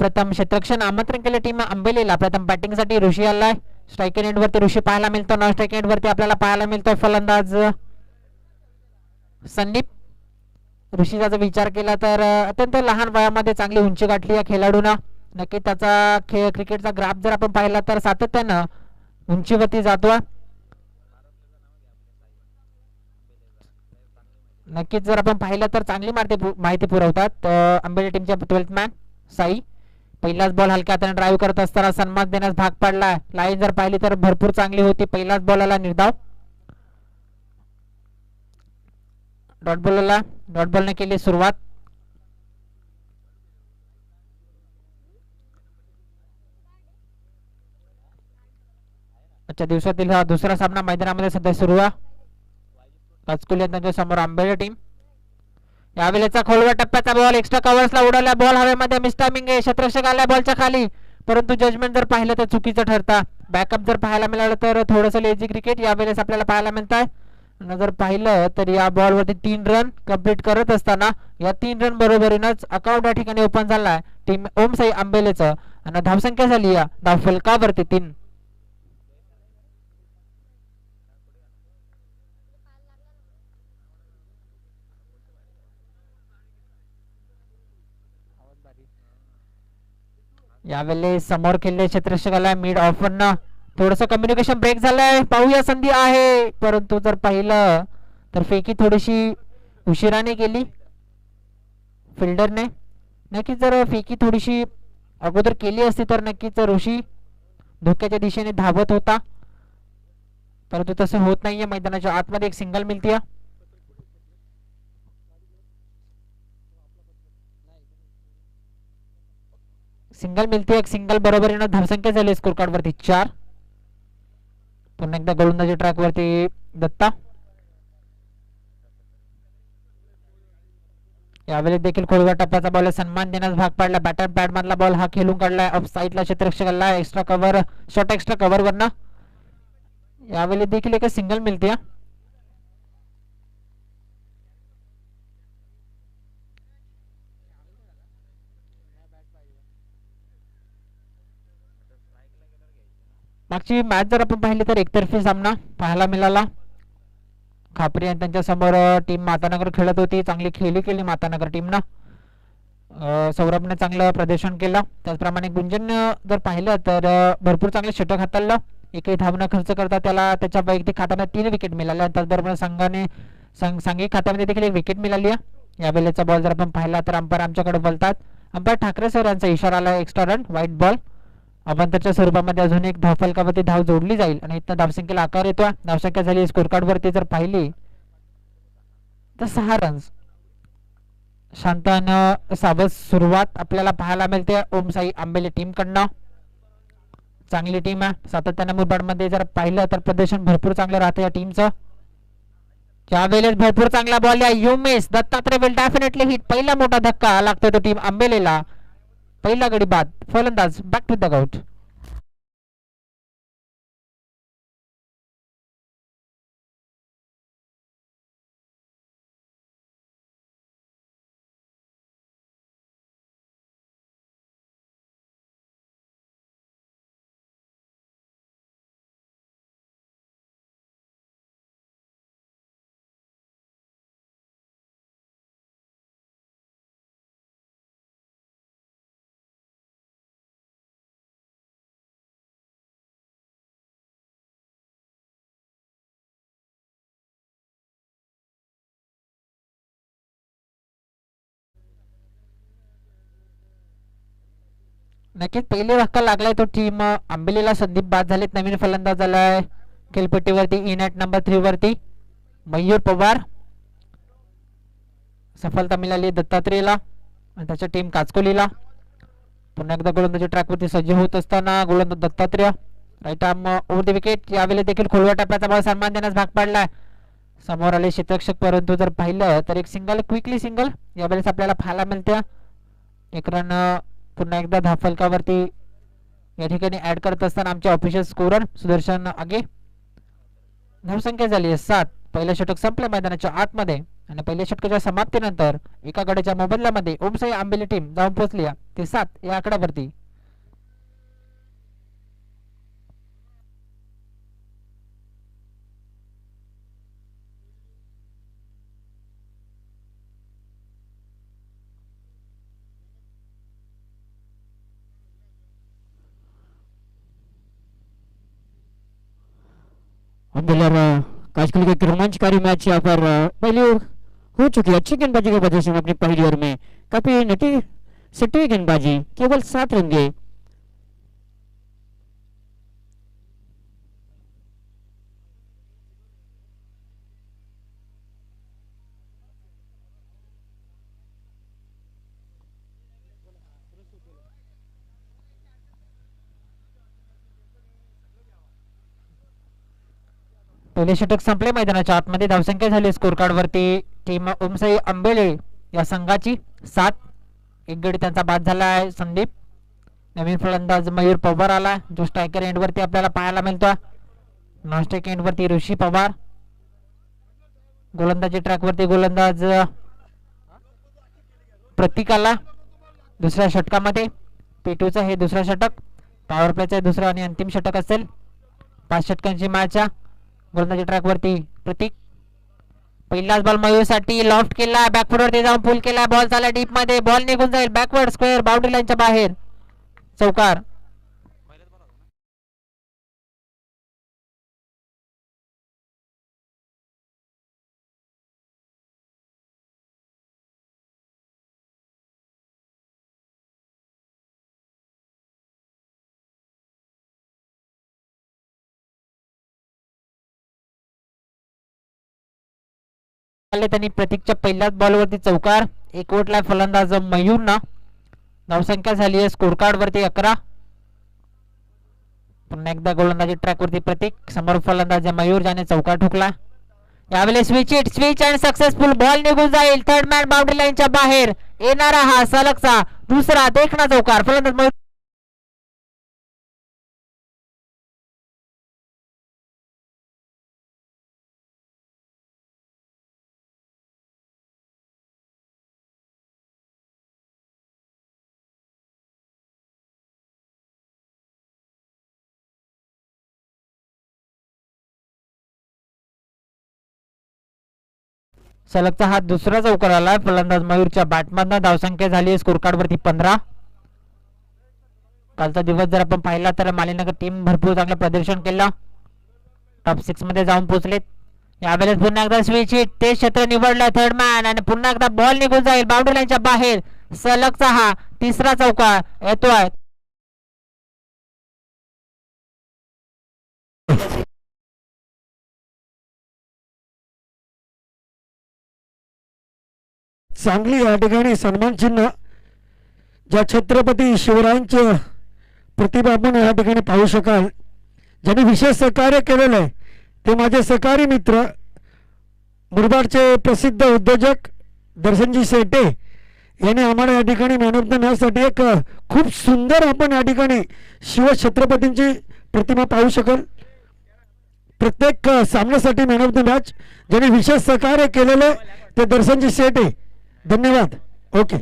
प्रथम क्षेत्ररक्षण आमंत्रण केले टीम आंबेलीला. प्रथम बॅटिंगसाठी ऋषी आलाय. स्ट्रायकिंग एंड वरती ऋषी पाहायला मिळतो. नॉन स्ट्रायकिंग एंड वरती आपल्याला पाहायला मिळतो फलंदाज संदीप. ऋषीचा जर विचार केला तर अत्यंत लहान वयामध्ये चांगली उंची गाठली या खेळाडूंना. नक्की त्याचा क्रिकेटचा ग्राफ जर आपण पाहिला तर सातत्यानं उंचीवरती जातो. नक्कीच जर आपण पाहिलं तर चांगली माहिती पुरवतात आंबेली टीमच्या 12th मॅन साई. पहिलाच बॉल हलक्या हाताने ड्राईव्ह करत असताना सन्मान देण्यास भाग पडला. लाईन जर पाहिली तर भरपूर चांगली होती. पहिलाच बॉलला निर्धाव. डॉट बॉलने केली सुरुवात. आजच्या दिवसातील हा दुसरा सामना मैदानामध्ये सध्या सुरू आहे. राजकुल यांच्या समोर आंबेली टीम. यावेळेचा खोलवर टप्प्याचा बॉल एक्स्ट्रा कव्हर्सला उडवला. बॉल हवेमध्ये मिसटायमिंग आहे. क्षेत्ररक्षक आला बॉलच्या खाली, परंतु जजमेंट जर पाहिलं तर चुकीचं ठरता. बॅकअप जर पाहायला मिळालं तर थोडंसं लेझी क्रिकेट यावेळेस आपल्याला पाहायला मिळत आहे. जर पाहिलं तर या बॉलवरती 3 रन कंप्लीट करत असताना या 3 रन बरोबरीनंच अकाउंट या ठिकाणी ओपन झाला आहे टीम ओम साई आंबेलेचं. आणि धावसंख्या झाली या धावफलकावरती 3. यावेळेस समोर खेळले क्षेत्ररक्षकाला मिड ऑफरनं थोडंसं कम्युनिकेशन ब्रेक झालंय. पाहूया संधी आहे, परंतु जर पाहिलं तर फेकी थोडीशी उशिराने केली फिल्डरने. नक्कीच जर फेकी थोडीशी अगोदर केली असती तर नक्कीच ऋषी धोक्याच्या दिशेने धावत होता, परंतु तसं होत नाहीये. मैदानाच्या आतमध्ये एक सिंगल मिळते. एक सिंगल बरोबरीनं धावसंख्या झाली स्कोर कार्ड वरती 4. पुन्हा एकदा गोलंदाजी ट्रॅक वरती दत्ता. यावेळी देखील खोलवर टप्प्याचा बॉल सन्मान देण्यास भाग पडला. बॅटर पॅड मधला बॉल हा खेळून काढलाय ऑफ साईडला क्षेत्ररक्षकाला. Extra cover short extra cover वरनं यावेळी देखील एक सिंगल मिळते. मागची मॅच जर आपण पाहिली तर एकतर्फी सामना पाहायला मिळाला. खापरी आणि त्यांच्या समोर टीम मातानगर खेळत होती. चांगली खेळी केली मातानगर टीमनं. सौरभने चांगलं प्रदर्शन केलं. त्याचप्रमाणे गुंजन जर पाहिलं तर भरपूर चांगले षटक हाताळलं. एकही धावना खर्च करता त्याला त्याच्या वैयक्तिक खात्यामध्ये 3 विकेट मिळाल्या. त्याचबरोबर सांघिक खात्यामध्ये देखील 1 विकेट मिळाली आहे. यावेळेचा बॉल जर आपण पाहिला तर अंपायर आमच्याकडे बोलतात. अंपायर ठाकरे सर यांचा इशारा आला एक्स्ट्रा रन व्हाईट बॉल. अवांतरच्या स्वरूपामध्ये अजून एक धावफलकावरती धाव जोडली जाईल आणि इथं धावसंख्येला आकार येतो. धावसंख्या झाली स्कोर कार्ड वरती जर पाहिली तर 6 रन्स. शांत आणि सावध सुरुवात आपल्याला पाहायला मिळते ओम साई आंबेले टीम कडनं. चांगली टीम आहे. सातत्याने मुरबाडमध्ये जर पाहिलं तर प्रदर्शन भरपूर चांगलं राहतं या टीमचं. त्यावेळेस भरपूर चांगला बॉल या युमेश दत्तात्रय विल डेफिनेटली हिट. पहिला मोठा धक्का लागतो तो टीम आंबेलेला. पहिला गडी बाद. फलंदाज बॅक टू द आउट. नक्कीच पहिले धक्का लागलाय तो टीम आंबेलीला. संदीप बाद झालेत. नवीन फलंदाज आलाय खेळपट्टीवरती इन ॲट नंबर 3 वरती मयूर पवार. सफलता मिळाली दत्तात्रेयला आणि त्याच्या टीम काचकोलीला. पुन्हा एकदा गोलंदाजी ट्रॅकवरती सज्ज होत असताना गोलंदाज Dattatreya right arm over the wicket. यावेळी देखील खोलवा टप्प्याचा बॉल सन्मान देण्यास भाग पडलाय. समोर आले क्षेत्ररक्षक, परंतु जर पाहिलं तर एक सिंगल क्विकली सिंगल यावेळेस आपल्याला पाहायला मिळते. 1 रन पुन्हा एकदा धावफलकावरती या ठिकाणी ऍड करत असताना आमचे ऑफिशियल स्कोरर सुदर्शन आगे. धावसंख्या झाली 7. पहिलं षटक संपलं मैदानाच्या आतमध्ये आणि पहिल्या षटकाच्या समाप्तीनंतर एका गड्याच्या मोबदल्यामध्ये ओमसाई आंबेली टीम जाऊन पोहोचली ते 7 या आकड्यावरती. आजकल की रोमांचकारी मैच यहाँ पर पहली ओवर हो चुकी है। अच्छी गेंदबाजी के प्रदर्शन अपनी पहली ओवर में, काफी नटी सटी गेंदबाजी, केवल 7 रन गए। पहिले षटक संपले. मैदानाच्या आतमध्ये धावसंख्या झाली स्कोर कार्ड वरती टीम ओमसाई आंबेले या संघाची 7. एक गडी त्यांचा बाद झाला आहे संदीप. नवीन फलंदाज मयूर पवार आला जो स्ट्रायकर एंड वरती आपल्याला पाहायला मिळतो. नॉनस्ट्रायक एंड वरती ऋषी पवार. गोलंदाजी ट्रॅक वरती गोलंदाज प्रतीक आला दुसऱ्या षटकामध्ये. पेटूचं हे दुसरं षटक, पॉवर प्लेचं दुसरं आणि अंतिम षटक असेल 5 षटकांची मॅच. गोलंदाजी ट्रॅक वरती प्रतीक. पहिलाच बॉल मयूरसाठी लॉफ्ट केला, बॅकवर्ड वरती जाऊन पुल केला, बॉल झाला डीप मध्ये, बॉल निघून जाईल बॅकवर्ड स्क्वेअर बाउंड्री लाईनच्या बाहेर, चौकार. त्यांनी प्रतीकच्या पहिल्याच बॉलवरती चौकार. एक ओटला फलंदाज मयूरना. धावसंख्या झाली आहे स्कोर कार्ड वरती 11. पुन्हा एकदा गोलंदाजी ट्रॅक वरती प्रतीक, समोर फलंदाज मयूर ज्याने चौकार ठोकला. यावेळेस स्विच अँड सक्सेसफुल, बॉल निघून जाईल थर्ड मॅन बाउंड्री लाईनच्या बाहेर. येणारा हा सलगचा दुसरा देखणा चौकार. फलंदाज मयूर सलगचा हा दुसरा चौकार आला फलंदाज मयूरच्या बॅटमधनं. धावसंख्या झाली स्कोर कार्ड वरती 15. कालचा दिवस जर आपण पाहिला तर मालीनगर टीम भरपूर चांगलं प्रदर्शन केलं, टॉप 6 मध्ये जाऊन पोहोचलेत. यावेळेस पुन्हा एकदा स्विच हिट, ते क्षेत्र निवडलं थर्ड मॅन आणि पुन्हा एकदा बॉल निघून जाईल बाउंड्री लाईनच्या बाहेर. सलगचा हा तिसरा चौकार येतोय. चांगली या ठिकाणी सन्मान चिन्ह ज्या छत्रपती शिवरायांचे प्रतिभा आपण या ठिकाणी पाहू शकाल. ज्यांनी विशेष सहकार्य केलेलं आहे ते माझे सहकारी मित्र मुरबाडचे प्रसिद्ध उद्योजक दर्शनजी शेटे यांनी आम्हाला या ठिकाणी मॅन ऑफ द मॅच साठी एक खूप सुंदर आपण या ठिकाणी शिवछत्रपतींची प्रतिमा पाहू शकाल. प्रत्येक सामन्यासाठी मॅन ऑफ द मॅच ज्यांनी विशेष सहकार्य केलेले ते दर्शनजी शेटे, धन्यवाद. ओके.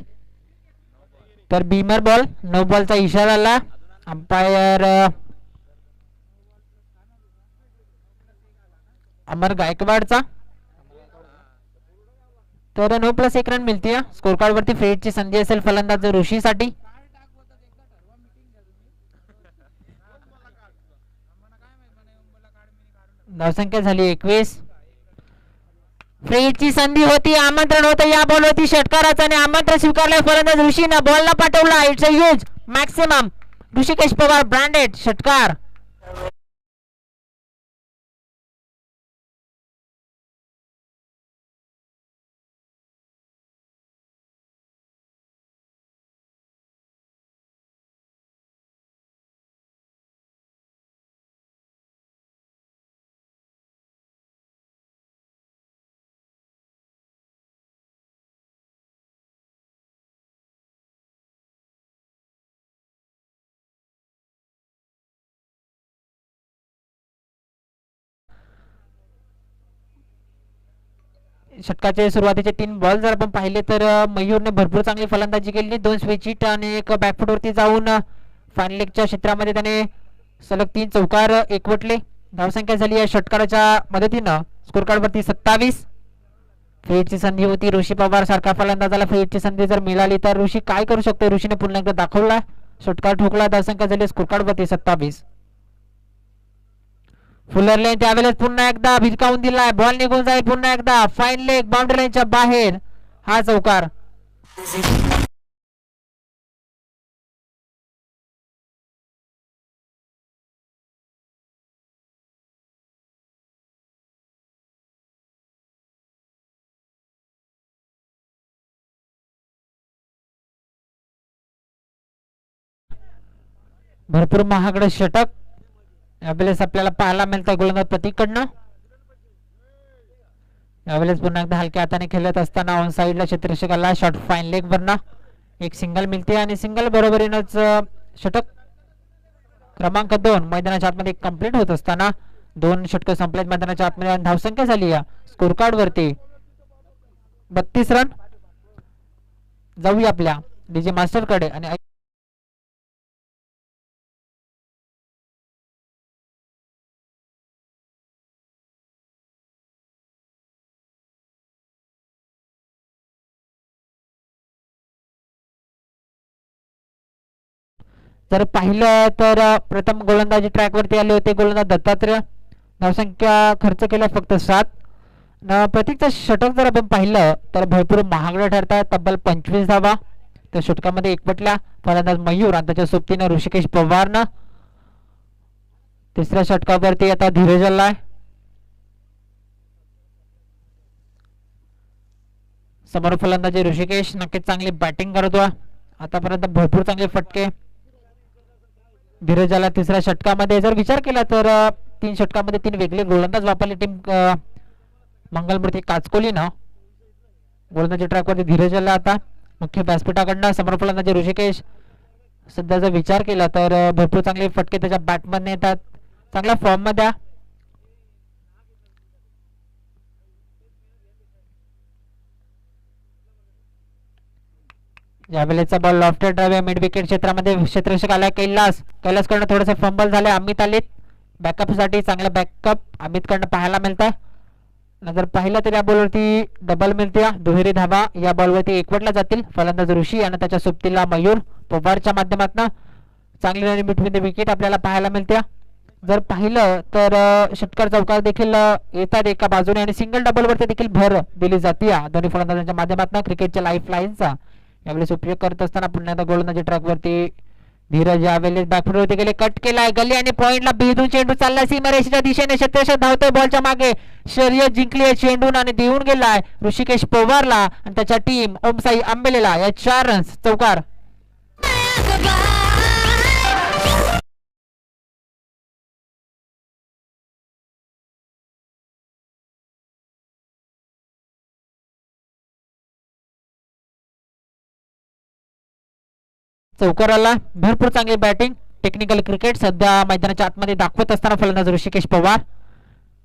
तर बीमर बॉल, नो बॉलचा इशारा आला. अंपायर अमर गायकवाडचा. तर 9+1 रन मिळते. स्कोर कार्ड वरती फ्रेडची संधी असेल फलंदाज ऋषीसाठी. धावसंख्या झाली 21. फ्रेडची संधी होती, आमंत्रण होतं या बॉल होती षटकाराचं आणि आमंत्रण स्वीकारलं फलंदाज ऋषीनं. बॉलला पाठवला. It's a huge maximum. Rishikesh Pawar branded षटकार. षटकाचे सुरुवातीचे 3 बॉल जर आपण पाहिले तर मयूरने भरपूर चांगली फलंदाजी केली. 2 स्विच हिट आणि एक बॅकफुटवरती जाऊन फायनल लेगच्या क्षेत्रामध्ये त्याने सलग 3 चौकार एकवटले. धावसंख्या झाली या षटकाराच्या मदतीनं स्कोर कार्डवरती 27. फ्रीची संधी होती. ऋषी पवार सारखा फलंदाजाला फ्रीची संधी जर मिळाली तर ऋषी काय करू शकतो, ऋषीने पुन्हा एकदा दाखवला. षटकार ठोकला. धावसंख्या झाली स्कोर कार्डवरती 27. फुलरने त्यावेळेस पुन्हा एकदा भिरकावून दिलाय. बॉल निघून जाईल पुन्हा एकदा. फाईन लेग बाउंड्री लाईनच्या बाहेर हा चौकार. भरपूर महागड षटक यावेळेस आपल्याला पाहायला मिळतं गोलंदाज प्रतीककडनं. यावेळेस पुन्हा एकदा हलक्या हाताने खेळत असताना ऑन साइडला क्षेत्ररक्षकाला शॉट फाईन लेग वरना एक सिंगल मिळते आणि सिंगल बरोबरीनंच षटक क्रमांक 2 मैदानाच्या आतमध्ये कंप्लीट होत असताना 2 षटक संपलेत मैदानाच्या आतमध्ये. धावसंख्या झाली या स्कोर कार्ड वरती 32 रन. जाऊया आपल्या डीजे मास्टर कडे आणि जर पाहिलं तर प्रथम गोलंदाजी ट्रॅक वरती आले होते गोलंदाज दत्तात्रय. धावसंख्या खर्च केल्या फक्त 7. प्रतीकचं षटक जर आपण पाहिलं तर भरपूर महागडं ठरतात. तब्बल 25 धावा त्या षटकामध्ये एकवटल्या. फलंदाज मयूर आणि त्याच्या सोबतीनं ऋषिकेश पवारनं. तिसऱ्या षटकावरती आता धीरज आलाय. समोर फलंदाजी ऋषिकेश नक्कीच चांगली बॅटिंग करतो. आतापर्यंत भरपूर चांगले फटके धीरजाला तिसऱ्या षटकामध्ये. जर विचार केला तर 3 षटकामध्ये 3 वेगळे गोलंदाज वापरले टीम मंगलमूर्ती काचकोलीनं. गोलंदाजी ट्रॅकवरती धीरजाला आता मुख्य व्यासपीठाकडनं. समोर फलंदाजी ऋषिकेश. सध्या जर विचार केला तर भरपूर चांगले फटके त्याच्या बॅटमधने येतात. चांगल्या फॉर्म मध्ये. यावेळेचा ball lofted drive mid wicket क्षेत्रामध्ये. क्षेत्ररक्षक आला कैलासकडनं थोडंसं फंबल झालं. अमित आलेत बॅकअप साठी. चांगला बॅकअप अमितकडनं पाहायला मिळत आहे. नंतर पाहिलं तर या बॉलवरती डबल मिळते. दुहेरी धावा या बॉलवरती एकवटल्या जातील. फलंदाज ऋषी आणि त्याच्या सोबतीला मयूर पवारच्या माध्यमातून चांगली रन बिटवीन विकेट आपल्याला पाहायला मिळते. जर पाहिलं तर षटकार चौकार देखील येतात एका बाजूने आणि सिंगल डबल वरती देखील भर दिली जाते दोन्ही फलंदाजांच्या माध्यमातून. क्रिकेटच्या लाईफ लाईनचा यावेळेस उपयोग करत असताना पुन्हा एकदा गोलंदाजी ट्रॅक वरती धीरज यावेळेस बॅकफुटवरती गेले. कट केलाय गली आणि पॉइंटला भेदून चेंडू चालला सीमारेषेच्या दिशेने. क्षेत्ररक्षक धावतोय बॉलच्या मागे. शर्यत जिंकली आहे चेंडून आणि देऊन गेलाय ऋषिकेश पवारला आणि त्याच्या टीम ओमसाई आंबेलेला. या 4 रन्स चौकार. चौकाराला भरपूर चांगली बॅटिंग टेक्निकल क्रिकेट सध्या मैदानाच्या आतमध्ये दाखवत असताना फलंदाज ऋषिकेश पवार.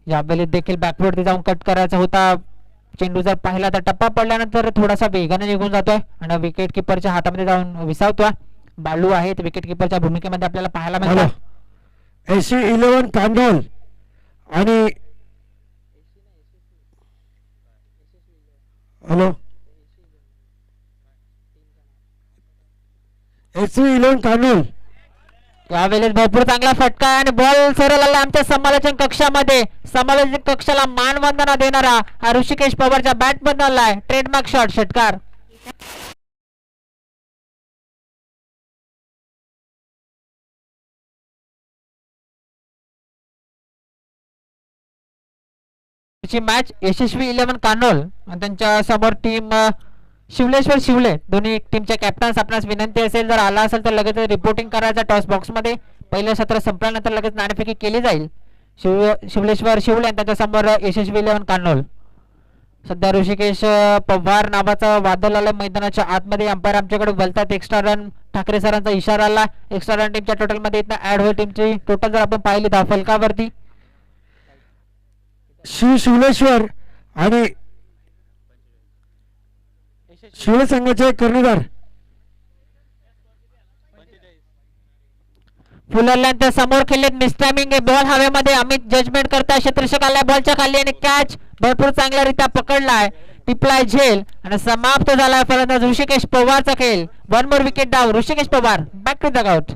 यावेळेस देखील बॅकवरती जाऊन कट करायचा होता. चेंडू जर पाहिला तर टप्पा पडल्यानंतर थोडासा वेगाने निघून जातोय आणि विकेट किपरच्या हातामध्ये जाऊन विसावतोय. बालू आहेत विकेट किपरच्या भूमिकेमध्ये आपल्याला पाहायला मिळतात. AC11 कांडोल आणि हॅलो AC11 कांडोल. यावेळेस भरपूर चांगला फटका आणि बॉल सरळ आला आमच्या समालोचन कक्षामध्ये. समालोचन कक्षाला मानवंदना देणारा हा ऋषिकेश पवारच्या बॅट मधून आलाय. ट्रेडमार्क शॉट षटकार. मॅच यशस्वी 11 कानोल आणि त्यांच्या समोर टीम शिवलेश्वर शिवले. दोन्ही टीमच्या कॅप्टन्स आपणास विनंती असेल जर आला असेल तर लगेच रिपोर्टिंग करायचा टॉस बॉक्स मध्ये. पहिलं सत्र संपल्यानंतर लगेच नाणेफेकी केली जाईल. शिवलेश्वर शिवले आणि त्याच्या समोर यशस्वी 11 कानोल. सध्या ऋषिकेश पवार नावाचा वादळ आलं मैदानाच्या आतमध्ये. अंपायर आमच्याकडे बोलतात एक्स्ट्रा रन. ठाकरे सरांचा इशारा आला. एक्स्ट्रा रन टीमच्या टोटल मध्ये इथं ऍड होईल. टीमची टोटल जर आपण पाहिली धाव फलकावरती शिवलेश्वर आणि शिवसंघाचे कर्णधार फुलरल्यांच्या समोर खेळलेत मिस्टामिंग बॉल हवेमध्ये अमित जजमेंट करता क्षेत्ररक्षक आलाय बॉलच्या खाली आणि कॅच भरपूर चांगल्यारीत्या पकडलाय टिपलाय झेल आणि समाप्त झालाय फलंदाज ऋषिकेश पवारचा खेळ. 1 more wicket down. Rishikesh Pawar back to the out.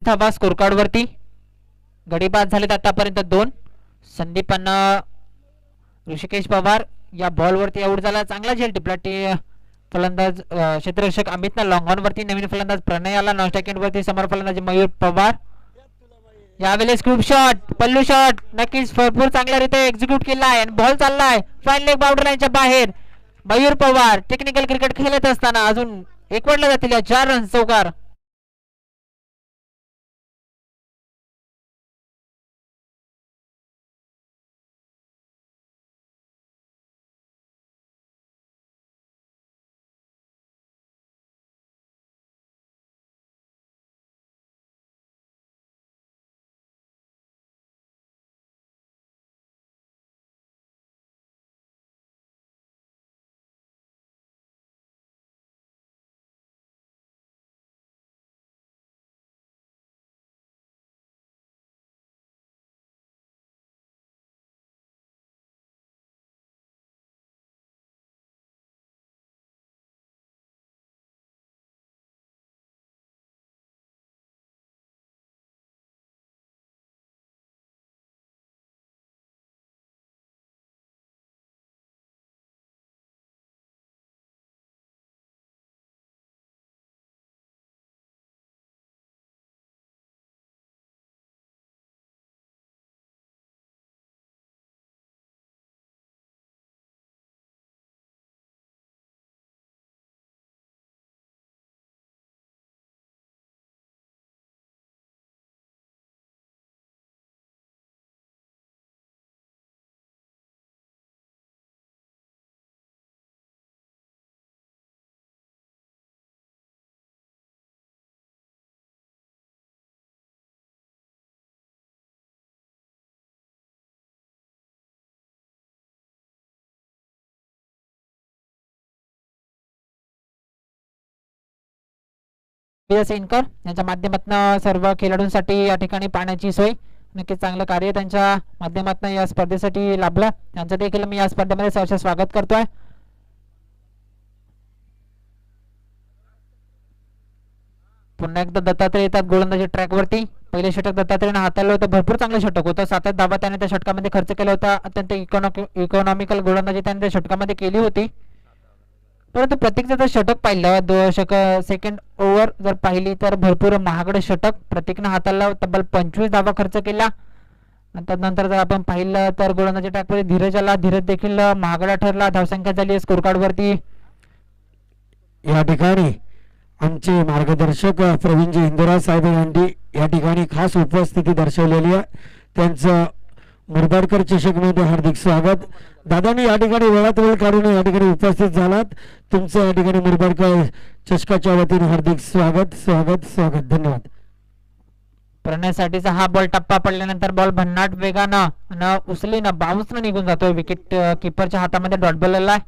धावा स्कोर कार्ड वरती. गडी बाद झालेत आतापर्यंत 2. संदीपांना ऋषिकेश पवार या बॉल वरती आउट झाला. चांगला झेल टिपला फलंदाज क्षेत्ररक्षक अमितना लॉंग ऑन वरती. नवीन फलंदाज प्रणय आला नॉन स्ट्राइक वरती. समोर फलंदाज मयूर पवार. यावेळेस खूप शॉट पल्लू शॉट नक्कीच भरपूर चांगल्यारीत्या एक्झिक्यूट केला आहे आणि बॉल चाललाय फाईन लेग बाउंड्री लाईनच्या बाहेर. मयूर पवार टेक्निकल क्रिकेट खेळत असताना अजून एकवटल्या जातील 4 रन चौकार. इनकर यांच्या माध्यमातून सर्व खेळाडूंसाठी या ठिकाणी पाण्याची सोय नक्कीच चांगलं कार्य त्यांच्या माध्यमातून या स्पर्धेसाठी लाभलं. त्यांचं देखील मी या स्पर्धेमध्ये सहर्ष स्वागत करतोय. पुन्हा एकदा दत्तात्रय येतात गोलंदाजी ट्रॅक वरती. पहिले षटक दत्तात्रयने हाताळलं होतं. भरपूर चांगलं षटक होतं. 7 धावा त्याने त्या षटकामध्ये खर्च केला होता. अत्यंत इकॉनॉमिकल गोलंदाजी त्याने त्या षटकामध्ये केली होती. परंतु प्रत्येकचं जर षटक पाहिलं सेकंड ओव्हर जर पाहिली तर भरपूर महागडे षटक प्रत्येकनं हाताला तब्बल 25 धावा खर्च केला. नंतर जर आपण पाहिलं तर गोलंदाजी ट्रॅकमध्ये धीरज आला. धीरज देखील महागडा ठरला. धावसंख्या झाली स्कोर कार्ड वरती. या ठिकाणी आमचे मार्गदर्शक प्रवीणजी इंदुरा साहेब यांनी या ठिकाणी खास उपस्थिती दर्शवलेली आहे. त्यांचं मुरबाडकर चषकमध्ये हार्दिक स्वागत. दादांनी या ठिकाणी वेळात वेळ काढून या ठिकाणी उपस्थित झालात. तुमचं या ठिकाणी मुरबाडकर चषकाच्या वतीने हार्दिक स्वागत स्वागत स्वागत. धन्यवाद. प्रणयसाठीचा हा बॉल टप्पा पडल्यानंतर बॉल भन्नाट वेगानं उचलीनं बाउन्सनं निघून जातोय. विकेट किपरच्या हातामध्ये डॉट बॉल आलाय.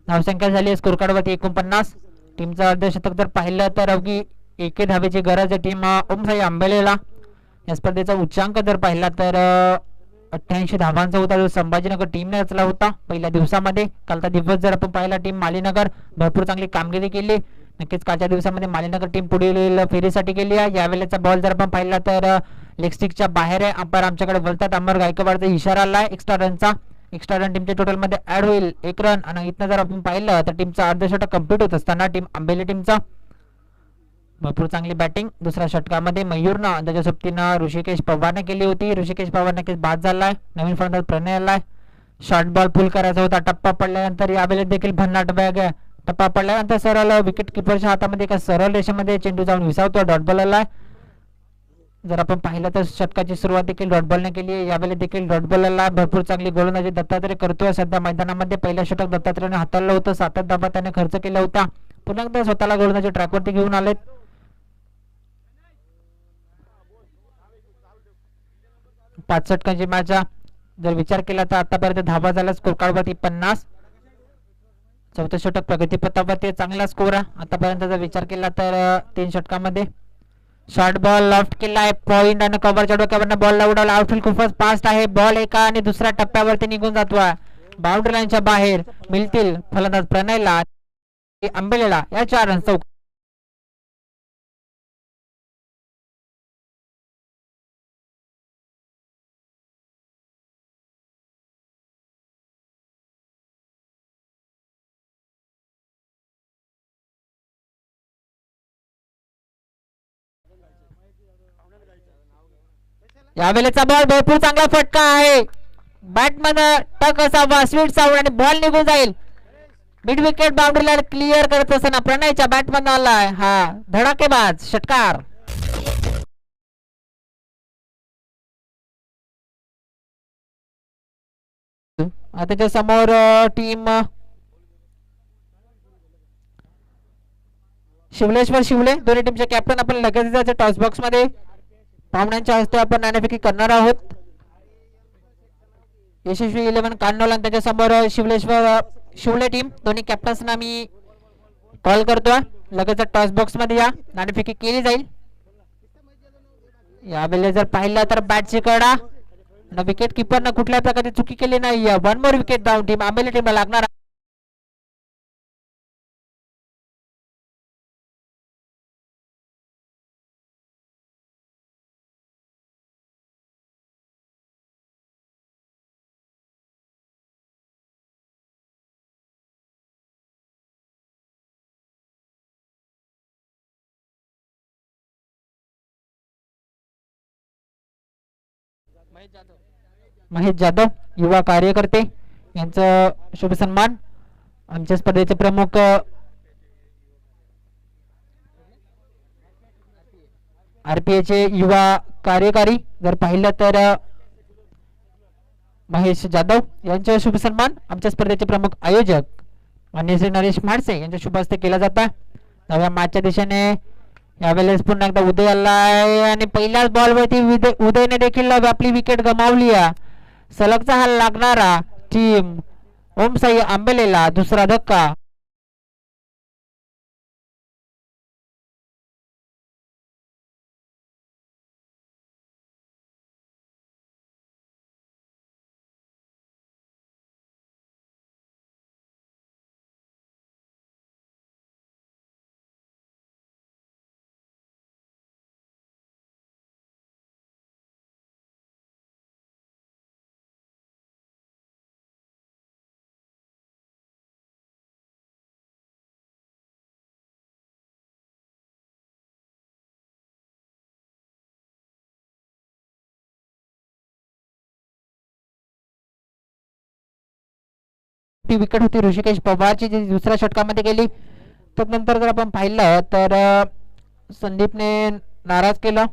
धावसंख्या झाली स्कोर कार्ड वरती 49. टीमचं अर्धशतक जर पाहिलं तर अवघी 1 धावेची गरज आहे टीम ओमसाई आंबेलेला. या स्पर्धेचा उच्चांक जर पाहिला तर 88 धावांचा होता जो संभाजीनगर टीमने रचला होता पहिल्या दिवसामध्ये. कालचा दिवस जर आपण पाहिला टीम मालीनगर भरपूर चांगली कामगिरी केली. नक्कीच कालच्या दिवसामध्ये मालीनगर टीम पुढील फेरीसाठी गेली आहे. यावेळेचा बॉल जर आपण पाहिला तर लेग स्टिकच्या बाहेर आहे. अंपायर आमच्याकडे बोलतात अमर गायकवाडचा इशारा आलाय एक्स्ट्रा रनचा. एक्स्ट्रा रन टीमच्या टोटल मध्ये ऍड होईल 1 रन. आणि इथनं जर आपण पाहिलं तर टीमचा अर्धशतक कंप्लीट होत असताना टीम आंबेली टीमचा भरपूर चांगली बॅटिंग दुसऱ्या षटकामध्ये मयूरनं आणि त्याच्या सोबतीनं ऋषिकेश पवारने केली होती. ऋषिकेश पवार नक्कीच बाद झालाय. नवीन फलंदाज प्रणय आलाय. शॉर्ट बॉल पुल करायचा होता. टप्पा पडल्यानंतर यावेळेस देखील भन्नाट बॅग टप्पा पडल्यानंतर सरळ विकेट किपरच्या हातामध्ये एका सरळ रेषेमध्ये चेंडू जाऊन विसावतो. डॉट बॉल आलाय. जर आपण पाहिलं तर षटकाची सुरुवात देखील डॉट बॉलने केली आहे. यावेळेस देखील डॉट बॉलला भरपूर चांगली गोलंदाजी दत्तात्रय करतोय सध्या मैदानामध्ये. पहिलं षटक दत्तात्रयने हाताळलं होतं. 7 धावा त्याने खर्च केला होता. पुन्हा एकदा स्वतःला गोलंदाजी ट्रॅकवरती घेऊन आलेत. पाच षटकांची मॅच जर विचार केला तर आतापर्यंत धावा झाला स्कोर कार्डवरती 50. चौथं षटक प्रगतीपथावरती चांगला स्कोर आहे आतापर्यंत जर विचार केला तर 3 षटकामध्ये. शॉर्ट बॉल लॉफ्ट केलाय. पॉइंट आणि कव्हरच्या डोक्यावरनं बॉल उडवला. आउटफील्ड खूपच फास्ट आहे. बॉल एका आणि दुसऱ्या टप्प्यावरती निघून जातोय. बाउंड्री लाईनच्या बाहेर मिळतील फलंदाज प्रणयला आंबेलेला या 4 रन चौक. यावेळेचा बॉल भरपूर चांगला फटका आहे. बॅटमन टक असावा स्वीट साऊंड आणि बॉल निघून जाईल. मिड विकेट बाउंड्रीला क्लिअर करत असताना प्रणयच्या बॅटमन आलाय हा धडाकेबाज षटकार. त्याच्या समोर टीम शिवलेश्वर शिवले दोन्ही टीमचे कॅप्टन आपण लगेच टॉस बॉक्स मध्ये पाहुण्यांच्या हस्ते आपण नाणेफेकी करणार आहोत. यशस्वी 11 कान्नोल आणि त्याच्या समोर शिवलेश्वर शिवले टीम दोन्ही कॅप्टन्सना मी कॉल करतोय. लगेच टॉस बॉक्स मध्ये या नाणेफेकी केली जाईल. यावेळेस जर पाहिलं तर बॅटची कडा विकेट किपरनं कुठल्या प्रकारची चुकी केली नाही. 1 more wicket down team Ambelim टीमला लागणार. महेश जाधव युवा कार्यकर्ते यांचं शुभ सन्मान. आमच्या स्पर्धेचे प्रमुख RPA चे युवा कार्यकारी जर पाहिलं तर महेश जाधव यांचा शुभ सन्मान आमच्या स्पर्धेचे प्रमुख आयोजक माननीय श्री नरेश म्हाडसे यांच्या शुभ हस्ते केला जाता. नव्या मॅचच्या दिशेने यावेळेस पुन्हा एकदा उदय आलाय आणि पहिल्याच बॉलवरती उदयने देखील आपली विकेट गमावली आहे. सलगचा हा लागणारा टीम ओमसाई आंबेलेला दुसरा धक्का. विकेट होती ऋषिकेश पवारची जी दुसऱ्या षटकामध्ये गेली. त्यानंतर जर आपण पाहिलं तर संदीपने नाराज केला.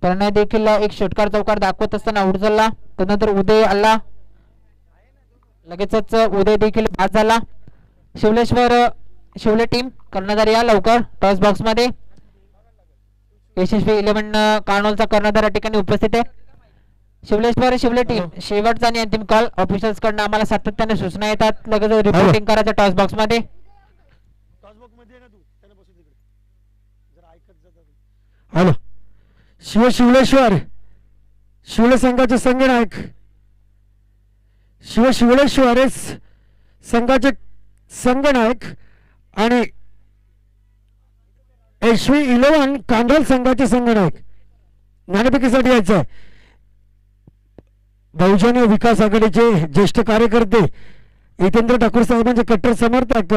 प्रणय देखील एक षटकार चौकार दाखवत असताना आउट झाला. त्यानंतर उदय आला. लगेचच उदय देखील बाद झाला. शिवलेश्वर शिवले टीम कर्णधार या लवकर टॉस बॉक्स मध्ये. यशस्वी 11 कानोलचा कर्णधार या ठिकाणी उपस्थित आहे. शिवलेश्वर शिवले टीम शेवटचा आणि अंतिम कॉल ऑफिशियल्स कडनं आम्हाला सातत्याने सूचना येतात. लगेच रिपोर्टिंग करायचं टॉस बॉक्स मध्ये. हॅलो शिवलेश्वर शिवले संघाचे संघनायक शिवलेश्वर संघाचे संघनायक आणि SV 11 कांडोल संघाचे संघनायक नाणेफेकीसाठी यायचं आहे. बहुजन विकास आघाडीचे ज्येष्ठ कार्यकर्ते हितेंद्र ठाकूर साहेबांचे कट्टर समर्थक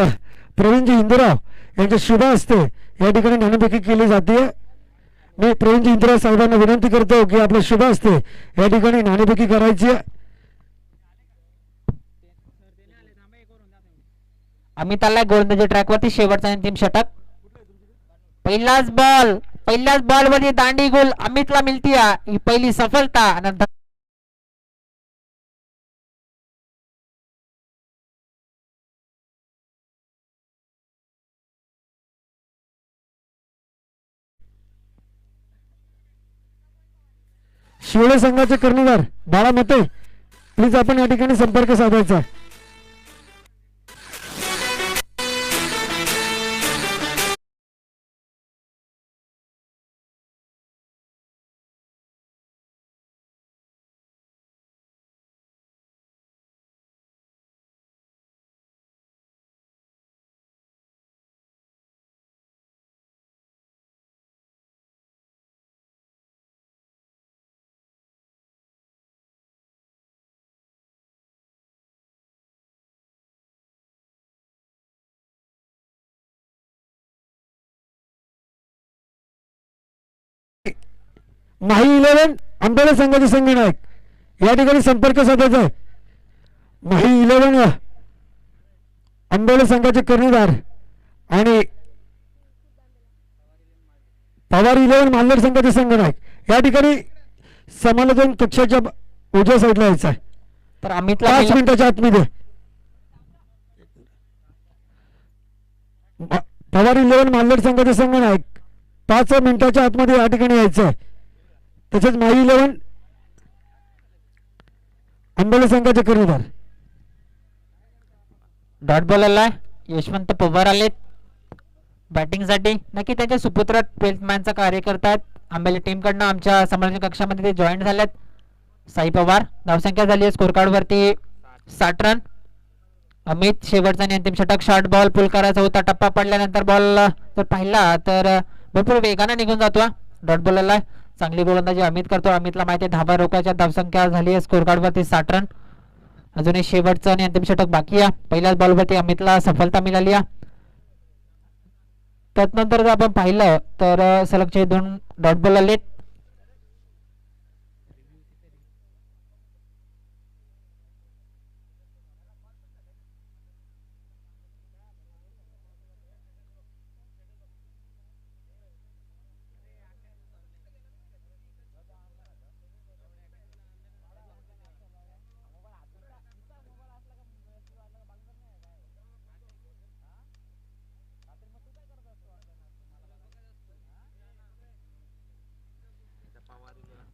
प्रवीणजी हिंदूराव यांच्या शुभ हस्ते या ठिकाणी नाणेफेकी केली जाते. मी प्रवीण जिंतरा साहेबांना विनंती करतो की आपल्या शुभ हस्ते या ठिकाणी नाणेफेकी करायची आहे. अमित आलाय गोलंदाजी ट्रॅकवरती, शेवटचा अंतिम षटक. पहिल्याच बॉल वरती दांडी गोल अमितला मिळती ही पहिली सफलता. नंतर शिवळे संघाचे कर्णधार बाळा मते, प्लीज आपण या ठिकाणी संपर्क साधायचा. माही 11 आंबेले संघाचे संघनायक या ठिकाणी संपर्क साधायचा आहे. माही 11 आंबेले संघाचे कर्णधार आणि पवार 11 मालनेर संघाचे संघनायक या ठिकाणी समालोचन कक्षाच्या उजव्या साईडला यायचं आहे. तर अमितला 5 मिनिटाच्या आतमध्ये पवार 11 मालनेर संघाचे संघनायक 5 मिनिटाच्या आतमध्ये या ठिकाणी यायचं आहे. तसेच माही 11 आंबेले संघाचे कर्णधार. डॉट बॉल आलाय, यशवंत पवार आलेत बॅटिंगसाठी. नक्की त्यांच्या सुपुत्र ट्वेल्थमॅनचं कार्य करतात आंबेले टीमकडनं. आमच्या समालोचन कक्षामध्ये ते जॉईन झालेत. साई पवार, धावसंख्या झाली आहे स्कोर कार्डवरती 60 रन. अमित शेवटचा आणि अंतिम षटक, शॉर्ट बॉल पुल करायचा होता, टप्पा पडल्यानंतर बॉल जर पाहिला तर भरपूर वेगाने निघून जातो. डॉट बॉल आलाय, चांगली गोलंदाजी अमित करतो. अमितला माहिती आहे धाबा रोखायच्या, धावसंख्या झाली आहे स्कोर कार्डवरती 60 रन. अजूनही शेवटचं आणि अंतिम षटक बाकी आहे. पहिल्याच बॉलवरती अमितला सफलता मिळाली आहे. त्यानंतर जर आपण पाहिलं तर सलगचे 2 डॉट बॉल आलेत.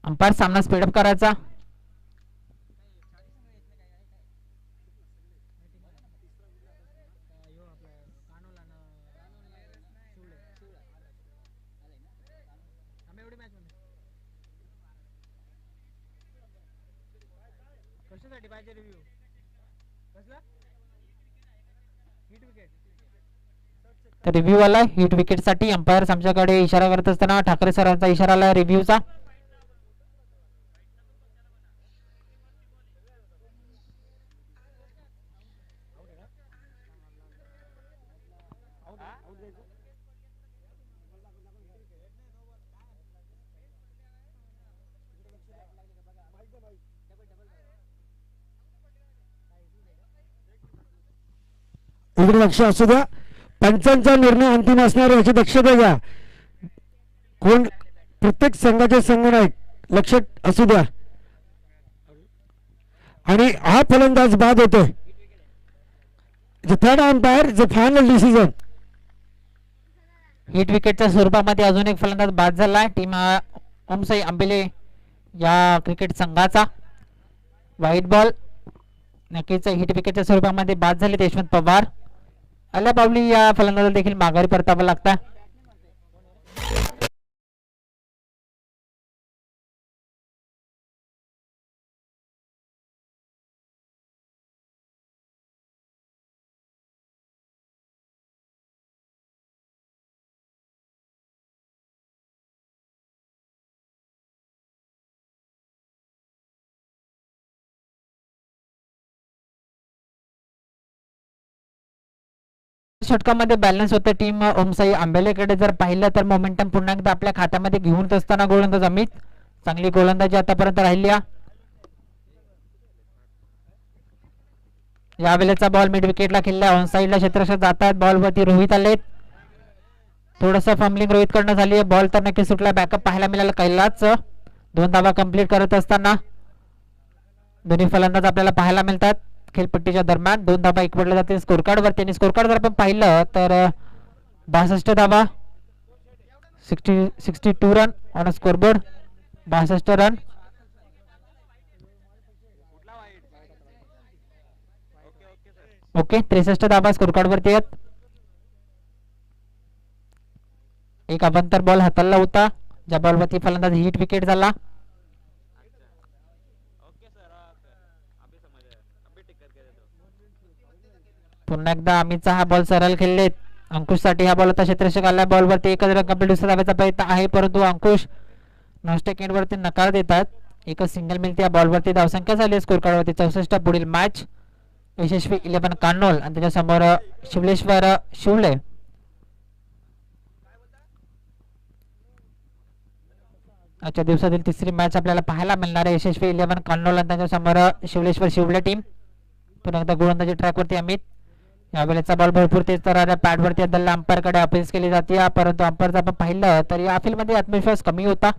अंपायर सामना स्पीडअप करायचा. तर रिव्ह्यू आलाय हिट विकेट साठी. अंपायर आमच्याकडे इशारा करत असताना ठाकरे सरांचा इशारा आलाय रिव्ह्यूचा. इकडे लक्ष असू द्या, पंचांचा निर्णय अंतिम असणार याची दक्षता घ्या. कोण प्रत्येक संघाचे संघनायक लक्षात असू द्या. आणि हा फलंदाज बाद होतोय. The third umpire the final decision. Hit विकेटच्या स्वरूपामध्ये अजून एक फलंदाज बाद झाला. टीम ओमसाई आंबेले या क्रिकेट संघाचा. व्हाईट बॉल नक्कीच हिट विकेटच्या स्वरूपामध्ये बाद झाले यशवंत पवार. आल्या पावली या फलंदाजाला देखील माघारी परतावं लागतं. षटकामध्ये बॅलन्स होतं टीम ओमसाई आंबेलेकडे जर पाहिलं तर मोमेंटम पुन्हा एकदा आपल्या खात्यामध्ये घेऊन असताना गोलंदाज अमित, चांगली गोलंदाजी आतापर्यंत राहिली. यावेळेचा बॉल मिड विकेटला खेळला, ऑन साईडला क्षेत्ररक्षक जातात, बॉलवरती रोहित आलेत, थोडस फंबलिंग रोहित कडनं झाली आहे, बॉल तर नक्की सुटला, बॅकअप पाहायला मिळाला कैलाच, 2 धावा कंप्लीट करत असताना दोन्ही फलंदाज आपल्याला पाहायला मिळतात खेळपट्टीच्या दरम्यान. 2 धावा इकडे जाते स्कोर कार्ड वरती, आणि स्कोर कार्ड जर आपण पाहिलं तर 62 धावा, 62 run on a scoreboard, 62 run. Okay, 63 धावा स्कोर कार्ड वरती आहेत. एक अभंतर बॉल हाताळला होता, ज्या बॉलवरती फलंदाज हिट विकेट झाला. पुन्हा एकदा अमितचा हा बॉल सरळ खेळलेत, अंकुशसाठी हा बॉल होता, क्षेत्ररक्षक आला, बॉलवरती एकच रन कंप्लीट दुसऱ्या धाव्याचा प्रयत्न आहे, परंतु अंकुश नॉनस्टिक एंडवरती नकार देतात. एकच सिंगल मिळते, या बॉलवरती धावसंख्या झाली स्कोर कार्डवरती 64. पुढील मॅच यशस्वी 11 कान्होल आणि त्याच्यासमोर शिवलेश्वर शिवले. आजच्या दिवसातील तिसरी मॅच आपल्याला पाहायला मिळणार आहे, यशस्वी 11 कान्होल आणि त्याच्यासमोर शिवलेश्वर शिवले टीम. पुन्हा एकदा गोलंदाजी ट्रॅकवरती अमित, यावेळेचा बॉल भरपूर तेज तर पॅडवरती दल्ला अंपायरकडे अपील केली जाते, परंतु अंपायरचं आपण पाहिलं तर या मध्ये आत्मविश्वास कमी होता.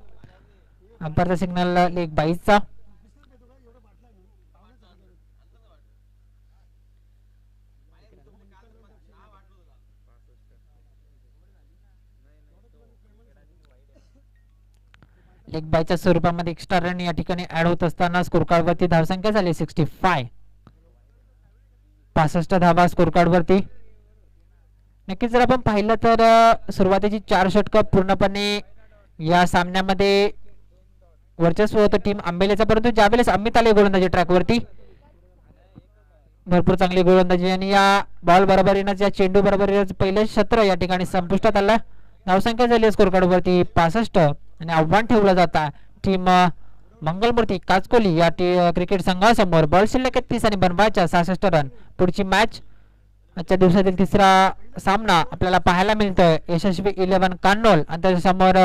अंपायरचा सिग्नल लेग 22चा. लेग बायच्या स्वरूपामध्ये एक्स्ट्रा रन या ठिकाणी ऍड होत असताना स्कोर कार्ड वरती धावसंख्या झाली 65. 65 धावा स्कोर कार्ड वरती. नक्कीच जर आपण पाहिलं तर सुरुवातीची 4 षटकं पूर्णपणे या सामन्यामध्ये वर्चस्व होतं टीम आंबेलेचा, परंतु ज्यावेळेस अमित आले गोलंदाजी ट्रॅकवरती भरपूर चांगली गोलंदाजी, आणि या बॉल बरोबरीनं या चेंडू बरोबरीनं पहिले सत्र या ठिकाणी संपुष्टात आलं. धावसंख्या झाली स्कोर कार्ड वरती 65, आणि आव्हान ठेवलं जातं टीम मंगलमूर्ती काचकोली या क्रिकेट संघासमोर. बॉल शिल्लक 31 आणि बनवायच्या 66 रन. पुढची मॅच आजच्या दिवसातील तिसरा सामना आपल्याला पाहायला मिळतोय, यशस्वी 11 कान्होल आणि त्याच्यासमोर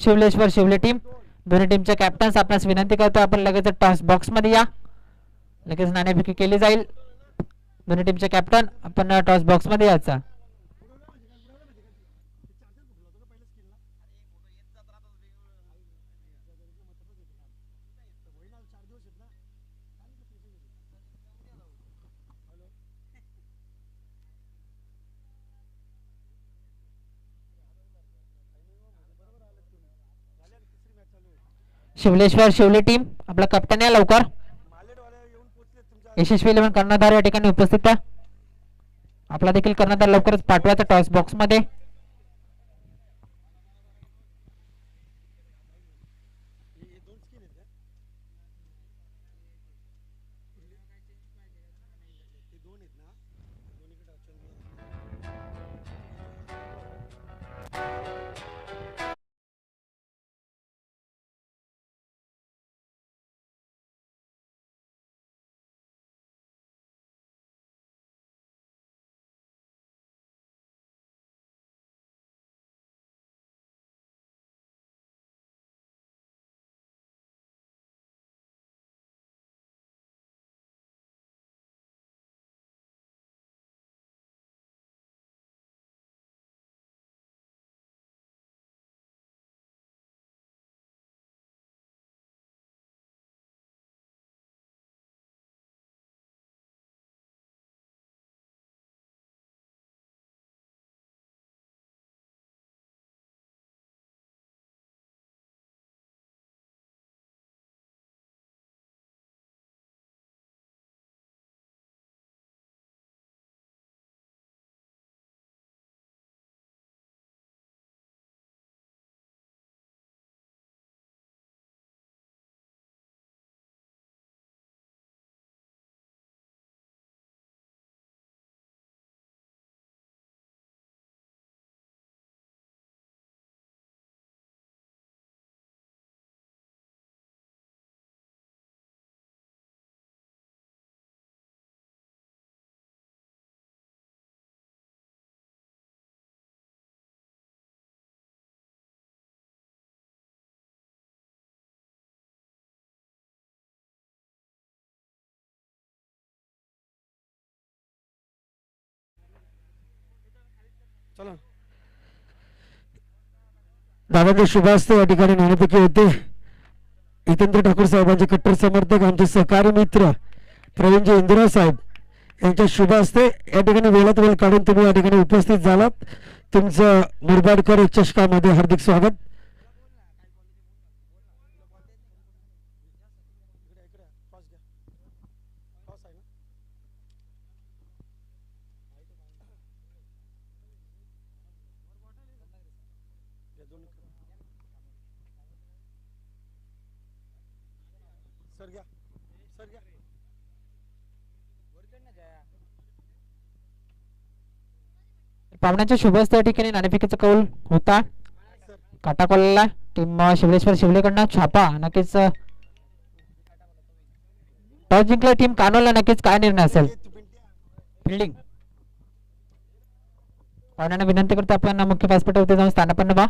शिवलेश्वर शिवले टीम. दोन्ही टीमचे कॅप्टन्स आपणास विनंती करतो आपण लगेच टॉस बॉक्स मध्ये या, लगेच नाणेफेकी केली जाईल. दोन्ही टीमचे कॅप्टन आपण टॉस बॉक्स मध्ये यायचा. शिवलेश्वर शिवले टीम, आपला कॅप्टन या लवकर. यशस्वी 11 कर्णधार या ठिकाणी उपस्थित आहे, आपला देखील कर्णधार लवकरच पाठवायचा टॉस बॉक्स मध्ये. दादांच्या शुभ हस्ते या ठिकाणी नाणेफेकी होते. हितेंद्र ठाकूर साहेबांचे कट्टर समर्थक आमचे सहकारी मित्र प्रवीणजी इंदिरा साहेब यांच्या शुभ हस्ते या ठिकाणी वेळात वेळ काढून तुम्ही या ठिकाणी उपस्थित झालात. तुमचं मुरबाडकर चषकामध्ये हार्दिक स्वागत. पाहुण्यांच्या शुभ हस्ते या ठिकाणी नाणेफेकीचा कौल होता. काटाकोलला टीम शिवलेश्वर शिवलेकडनं छापा नक्कीच. टॉस जिंकला टीम कानोलला, नक्कीच काय निर्णय असेल. फिल्डिंग पाहुण्यांना विनंती करतो आपण मुख्य व्यासपीठावरती जाऊन स्थानापन्न व्हा.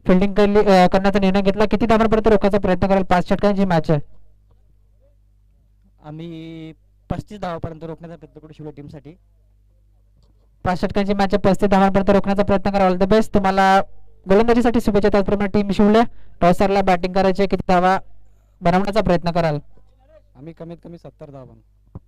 फिल्डिंग करण्याचा निर्णय घेतला. किती धावांपर्यंत रोखायचा प्रयत्न कराल? 5 षटकांची मॅच आहे. आम्ही 35 धावापर्यंत रोखण्याचा प्रयत्न करू शिवले टीमसाठी. 5 षटकांची मॅच 35 धावांपर्यंत रोखण्याचा प्रयत्न करा. All the best. तुम्हाला गोलंदाजीसाठी शुभेच्छा. त्याचप्रमाणे टीम शिवले टॉसरला बॅटिंग करायचे. किती धावा बनवण्याचा प्रयत्न कराल? आम्ही कमीत कमी 70 धावा बनवू.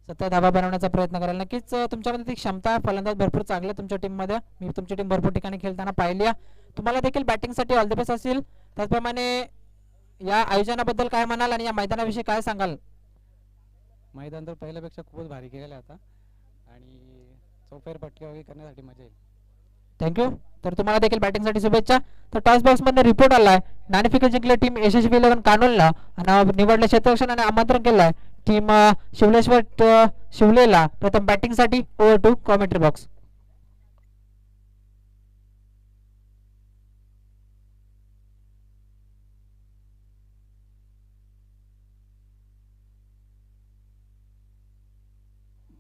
70 धावा बनवण्याचा प्रयत्न कराल. नक्कीच तुमच्यामध्ये ती क्षमता आहे. फलंदाज भरपूर चांगले तुमच्या टीममध्ये. मी तुमची टीम भरपूर ठिकाणी खेळताना पाहिली आहे. तुम्हाला देखील बॅटिंगसाठी ऑल द बेस्ट असेल. त्याचप्रमाणे या आयोजनाबद्दल काय म्हणाल आणि या मैदानाविषयी काय सांगाल? मैदान तर पहिल्यापेक्षा खूपच भारी केलेलं आहे आता आणि चौफेर पटके वगैरे करण्यासाठी मजा येईल. थँक्यू. तर तुम्हाला देखील बॅटिंगसाठी शुभेच्छा. तर टॉस बॉक्स मध्ये रिपोर्ट आलाय. नाणेफेक जिंकले टीम यशस्वी 11 कानोलला आणि निवडले क्षेत्ररक्षणाने आमंत्रण केलंय टीम शिवलेश्वर शिवलेला. प्रथम बॅटिंगसाठी over to commentary box.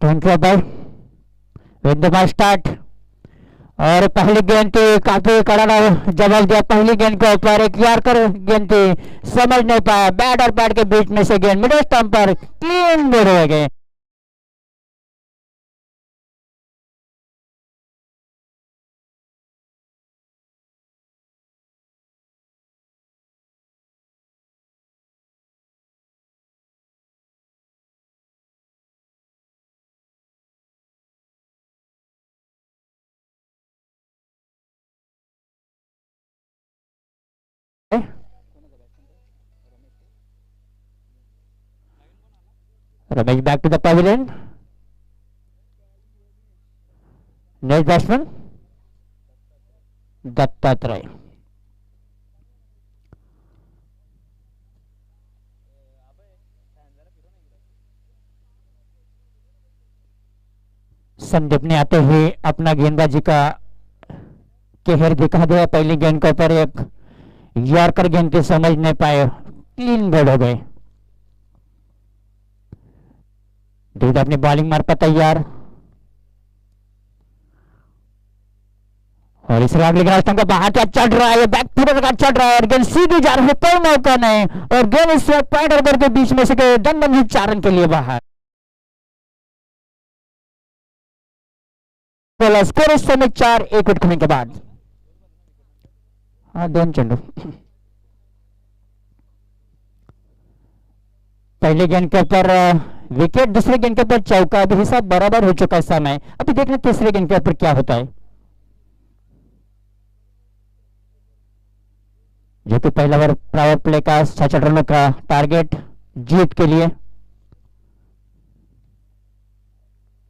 Thank you भाई. विद द मैच स्टार्ट और पहली गेंद थी काफी कड़ा जवाब दिया. पहली गेंद के ऊपर एक यार्कर गेंद थी, समझ नहीं पाया. बैट और बैट के बीच में से गेंद मिडिल स्टंप पर क्लीन बोर्ड हो गए. Ramesh back to the pavilion. Next batsman Dattatray. Sandeep ने आते हुए अपना गेंदबाजी का कहर दिखा दिया. पहली गेंद के ऊपर एक यॉर्कर गेंद के समझ नहीं पाए, क्लीन बोल्ड हो गए. दूध अपनी बॉलिंग मार पर तैयार और इस अगले रास्ते का बाहर चढ़ रहा है. बैक पूरे का चढ़ रहा है और गेंद सीधी जा रही है. कोई मौका नहीं और गेंद इस पॉइंट ओवर के बीच में से दंड चार रन के लिए बाहर. स्कोर इस समय 4. 1 विकेट खोने के बाद. हाँ 2 चेंडू. पहले गेंद के ऊपर विकेट, दूसरे गेंद के ऊपर चौका. अभी हिसाब बराबर हो चुका है समय. अभी देखना तीसरे गेंद के ऊपर क्या होता है, जो कि पहला बार पावर प्ले का 66 रनों का टारगेट जीत के लिए.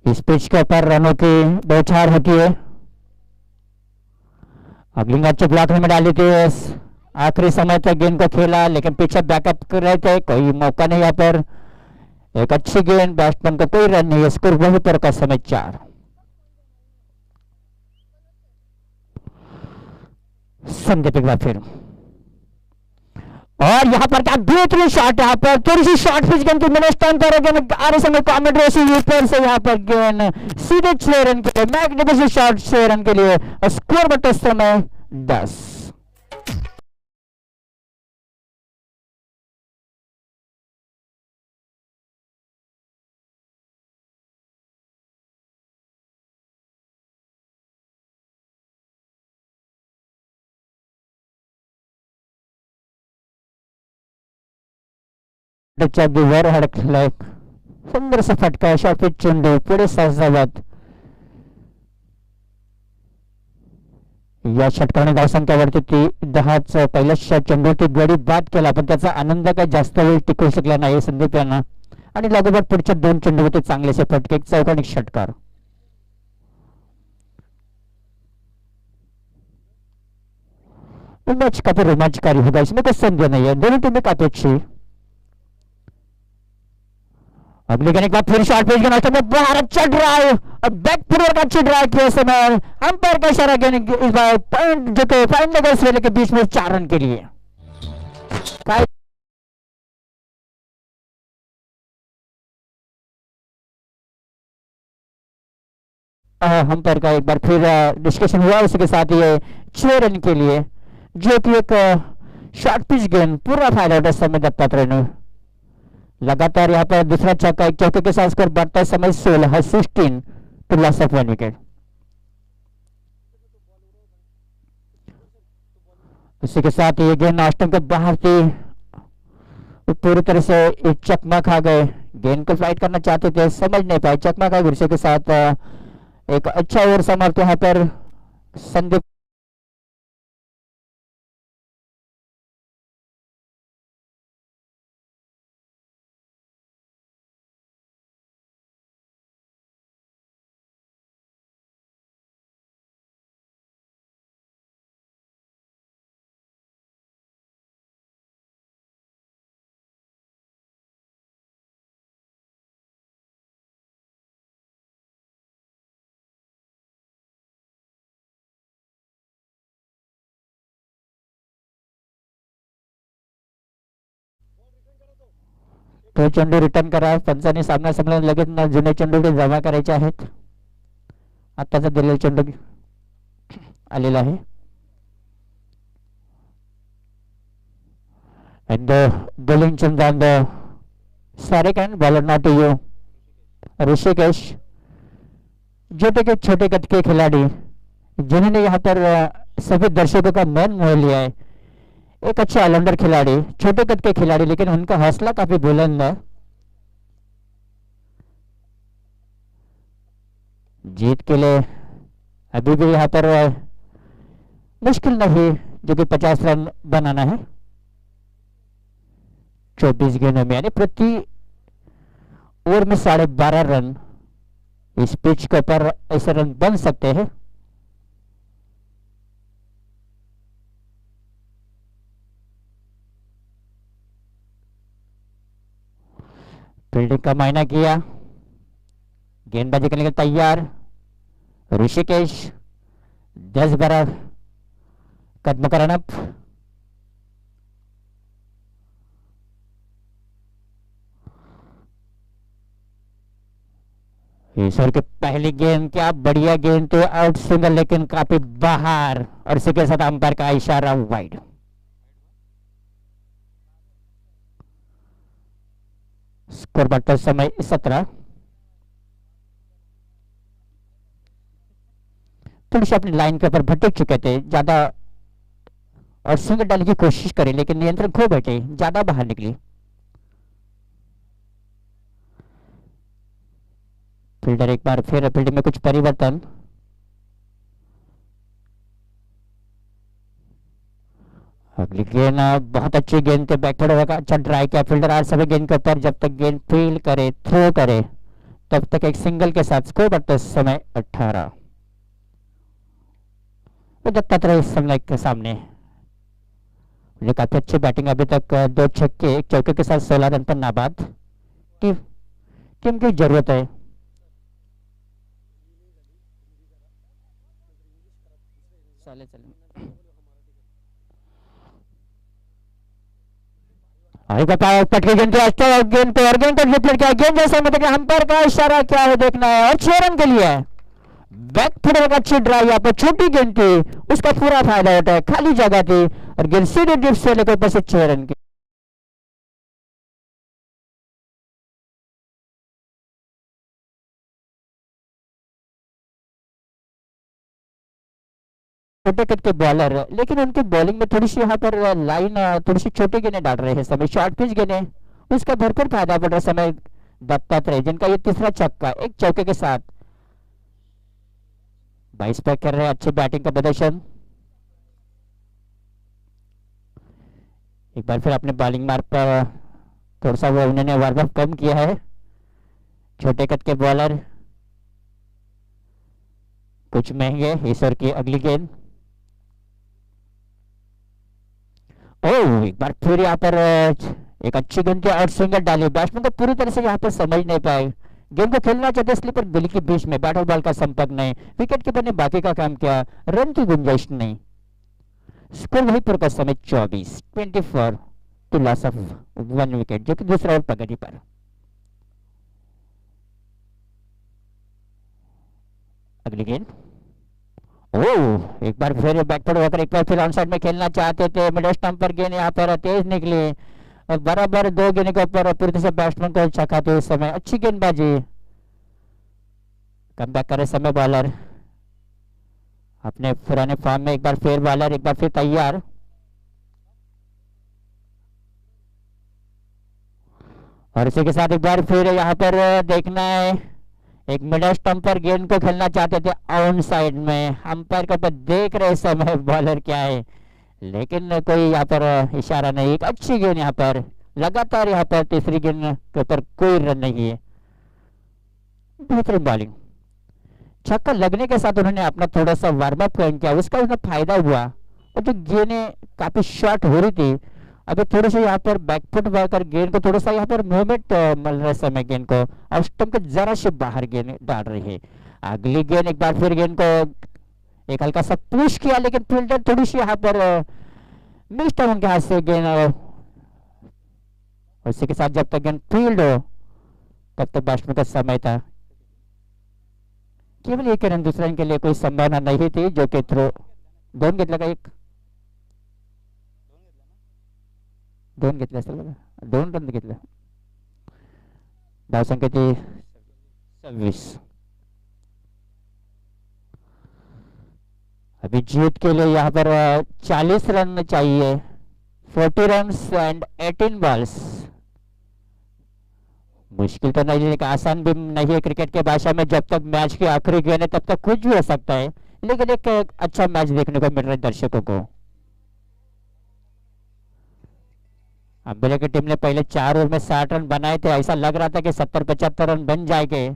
इस पिच के ऊपर रनों की बौछार होती है. अगली अच्छे ब्लॉक में डाली थी. आखिरी समय तक गेंद को खेला लेकिन पीछे बैकअप कर रहे थे. कोई मौका नहीं यहाँ पर. एक अच्छी गेंद, बैट्समैन को कोई रन नहीं है. स्कोर वहीं पर का समय 4. संदीप एक बार फिर और यहाँ पर क्या बेहतरीन शॉट. यहाँ पर थोड़ी सी शॉर्ट पिच गेंद की मिनिस्टन करेंगे आरे समय कॉमेंट ऊपर से यहाँ पर गेंद सीधे 6 रन के लिए. मैग्निफिसेंट शॉट 6 रन के लिए. स्कोर बटे समय 10. त्याच्या बिवर अडकलाय. सुंदरसा फटका शॉर्ट पिच चेंडू पुढे सहजावत. या षटकाने धावसंख्यावरती ती 10च पहिल्या चेंडूवरती गडी बाद केला, पण त्याचा आनंद काही जास्त वेळ टिकू शकला नाही संदीप यांना. आणि लागोपाठ पुढच्या 2 चेंडूवरती चांगलेसे फटके, चौकोनी षटकार. मैच काफी रोमांचकारी होगा, इसमें कोई संदेह नहीं है. दोनों टीमें काफी अच्छी. अगले गेंद के बाद फिर शॉर्ट पिच के में बाहर अच्छा ड्राइव और बैक फुटवर्क अच्छी ड्राइव किए समय अंपायर का इशारा गेंद इस बार पॉइंट जो कि पॉइंट लेगा इस वेले के बीच में 4 रन के लिए. अंपायर का एक बार फिर डिस्कशन हुआ, उसके साथ ये 6 रन के लिए, जो कि एक शॉर्ट पिच गेंद पूरा फायदा उठा समय दत्तात्रेय ने. लगातार यहाँ पर दूसरा छक्का, एक चौके के साथ स्कोर बढ़ता है समय 16 टू लॉस ऑफ 1 विकेट. इसी के साथ ये गेंद ऑस्टन के बाहर थी, पूरी तरह से एक चकमा खा गए. गेंद को फ्लाइट करना चाहते थे, समझ नहीं पाए, चकमा खा. गुस्से के साथ एक अच्छा ओवर समाप्त यहाँ पर संदीप. तो चेंडू रिटर्न करा. पंचांनी सामना संपला, लगेच जुने चेंडू जमा करायचे आहेत. आताचा दिलेला चेंडू आलेला आहे. and the bowling comes on the second bowler not to you Rishikesh. छोटे कद के खिलाड़ी जिन्होंने यहाँ पर सभी दर्शकों का मन मोह लिया है. एक अच्छे ऑलराउंडर खिलाड़ी, छोटे कद के खिलाड़ी, लेकिन उनका हौसला काफी बुलंद है. जीत के लिए अभी भी यहाँ पर मुश्किल नहीं, जो कि 50 रन बनाना है 24 गेंदों में, यानी प्रति ओवर में 12.5 रन. इस पिच के ऊपर ऐसे रन बन सकते हैं. फील्डिंग का मायना किया, गेंदबाजी करने के लिए तैयार ऋषिकेश. 10-12 कदम का रनअप. ईश्वर की पहली गेंद, क्या बढ़िया गेंद थी, आउट सिंगल लेकिन काफी बाहर, और इसी के साथ अंपायर का इशारा वाइड. स्कोर बढ़ता समय 17. थोड़ी सी अपनी लाइन के ऊपर भटक चुके थे ज्यादा, और स्विंग डालने की कोशिश करी, लेकिन नियंत्रण खो बैठे, ज्यादा बाहर निकली. फील्डर एक बार फिर फील्डिंग में कुछ परिवर्तन. अगली गेंद बहुत अच्छी गेंद थे, बैकवर्ड होगा, अच्छा ट्राई किया फील्डर. आज सभी गेंद के ऊपर जब तक गेंद फील्ड करे, थ्रो करे, तब तक एक सिंगल के साथ स्कोर बढ़ते समय 18. दत्तात्रेय समय के सामने काफी अच्छी बैटिंग, अभी तक 2 छक्के 1 चौके के साथ 16 रन पर नाबाद. टीम की जरूरत है. चले पटके गेंद गेंद पे और गेंद रिप्लेट किया. गेंद जैसे मतलब अंपायर का इशारा क्या है देखना है, और 6 रन के लिए बैक फुटवर्क अच्छी ड्राइव, यहाँ पर छोटी गेंद थी, उसका पूरा फायदा होता है, खाली जगह थी, और गेंद सीधे डिप से लेकर ऊपर से 6 रन की. छोटे कद के बॉलर, लेकिन उनके बॉलिंग में थोड़ी सी यहाँ पर लाइन थोड़ी सी छोटी गेंदें डाल रहे हैं समय. शॉर्ट पिच गेंदें उसका भरपूर फायदा पड़ रहा समय दत्तात्रेय, जिनका ये तीसरा छक्का एक चौके के साथ। 22 पे कर रहे हैं अच्छी बैटिंग का प्रदर्शन। एक बार फिर अपने बॉलिंग मार्ग पर थोड़ा सा वो उन्होंने वार्म अप कम किया है। छोटे कद के बॉलर कुछ महंगे। ईश्वर की अगली गेंद, ओह एक बार फिर यहाँ पर एक अच्छी गेंद की आउट स्विंगर डाली। बैट्समैन को पूरी तरह से यहाँ पर समझ नहीं पाए, गेंद को खेलना चाहते इसलिए, पर बिल के बीच में बैट और बॉल का संपर्क नहीं। विकेट कीपर ने बाकी का काम किया, रन की गुंजाइश नहीं। स्कोर वही पर का समय 24 टू लॉस ऑफ 1 विकेट, जो कि दूसरा ओवर प्रगति पर। अगली गेंद, ओह एक बार फिर बैकफुट होकर एक बार फिर ऑन साइड में खेलना चाहते थे। मिडल स्टंप पर गेंद यहाँ पर तेज निकली और बराबर 2 गेंद के ऊपर पूरी तरह से बैट्समैन को चकाते उस समय। अच्छी गेंदबाजी, कम बैक करे समय बॉलर अपने पुराने फॉर्म में। एक बार फिर बॉलर एक बार फिर तैयार। और इसी के साथ एक बार फिर यहाँ पर देखना है, एक मिडल स्टंप पर गेंद को खेलना चाहते थे ऑन साइड में। अंपायर के ऊपर देख रहे समय बॉलर क्या है, लेकिन कोई यहाँ पर इशारा नहीं। एक अच्छी गेंद यहाँ पर, लगातार यहाँ पर तीसरी गेंद के ऊपर कोई रन नहीं है। बेहतरीन बॉलिंग, छक्का लगने के साथ उन्होंने अपना थोड़ा सा वार्म अप किया, उसका उन्हें फायदा हुआ। और जो गेंदें काफी शॉर्ट हो रही थी, अभी थोड़े से यहाँ पर बैकफुट कर गेंद को थोड़ा सा यहाँ पर मूवमेंट मिल रहा है समय गेंद को, और स्टंप के जरा से बाहर गेंद डाल रही है। अगली गेंद एक बार फिर गेंद को एक हल्का सा पुश किया, लेकिन फील्डर थोड़ी सी यहाँ पर मिस्ड उनके हाथ से गेंद। उसी के साथ जब तक गेंद फील्ड हो तब तक बैट्समैन का समय था। केवल एक रन, दूसरा रन के लिए कोई संभावना नहीं थी, जो कि थ्रो दोन घेतला का एक दोन घेतले असेल बघा, 2 रन घेतले। धावसंख्या ती 26। अभी जीत के लिए यहाँ पर 40 रन चाहिए, 40 रन एंड 18 बॉल्स। मुश्किल तो नहीं, लेकिन आसान भी नहीं है क्रिकेट के भाषा में। जब तक मैच की आखिरी गेंद है तब तक कुछ भी हो सकता है, लेकिन एक अच्छा मैच देखने को मिल रहा है दर्शकों को। अंबेला की टीम ने पहले 4 ओवर में 60 रन बनाए थे, ऐसा लग रहा था कि 70-75 रन बन जाएंगे,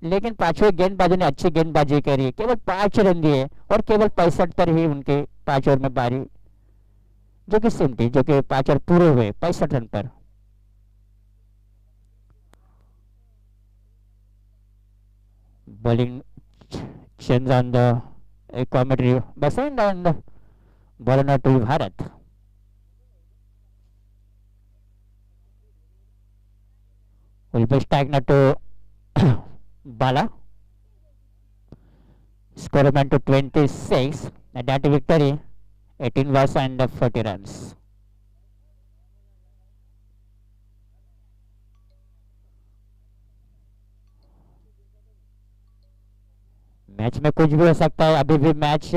लेकिन पांचवें गेंदबाजों ने अच्छी गेंदबाजी करी, केवल 5 रन दिए और केवल 65 पर ही उनके 5 ओवर में बारी, जो कि सेम थी, जो कि 5 ओवर पूरे हुए 65 run per. Bowling change on the commentary Basant and bowler to Bharat. Will be stagnant to Bala. Scoreman to 26 and that victory 18 was and 40 runs. Match में कुछ भी हो सकता है, अभी भी मैच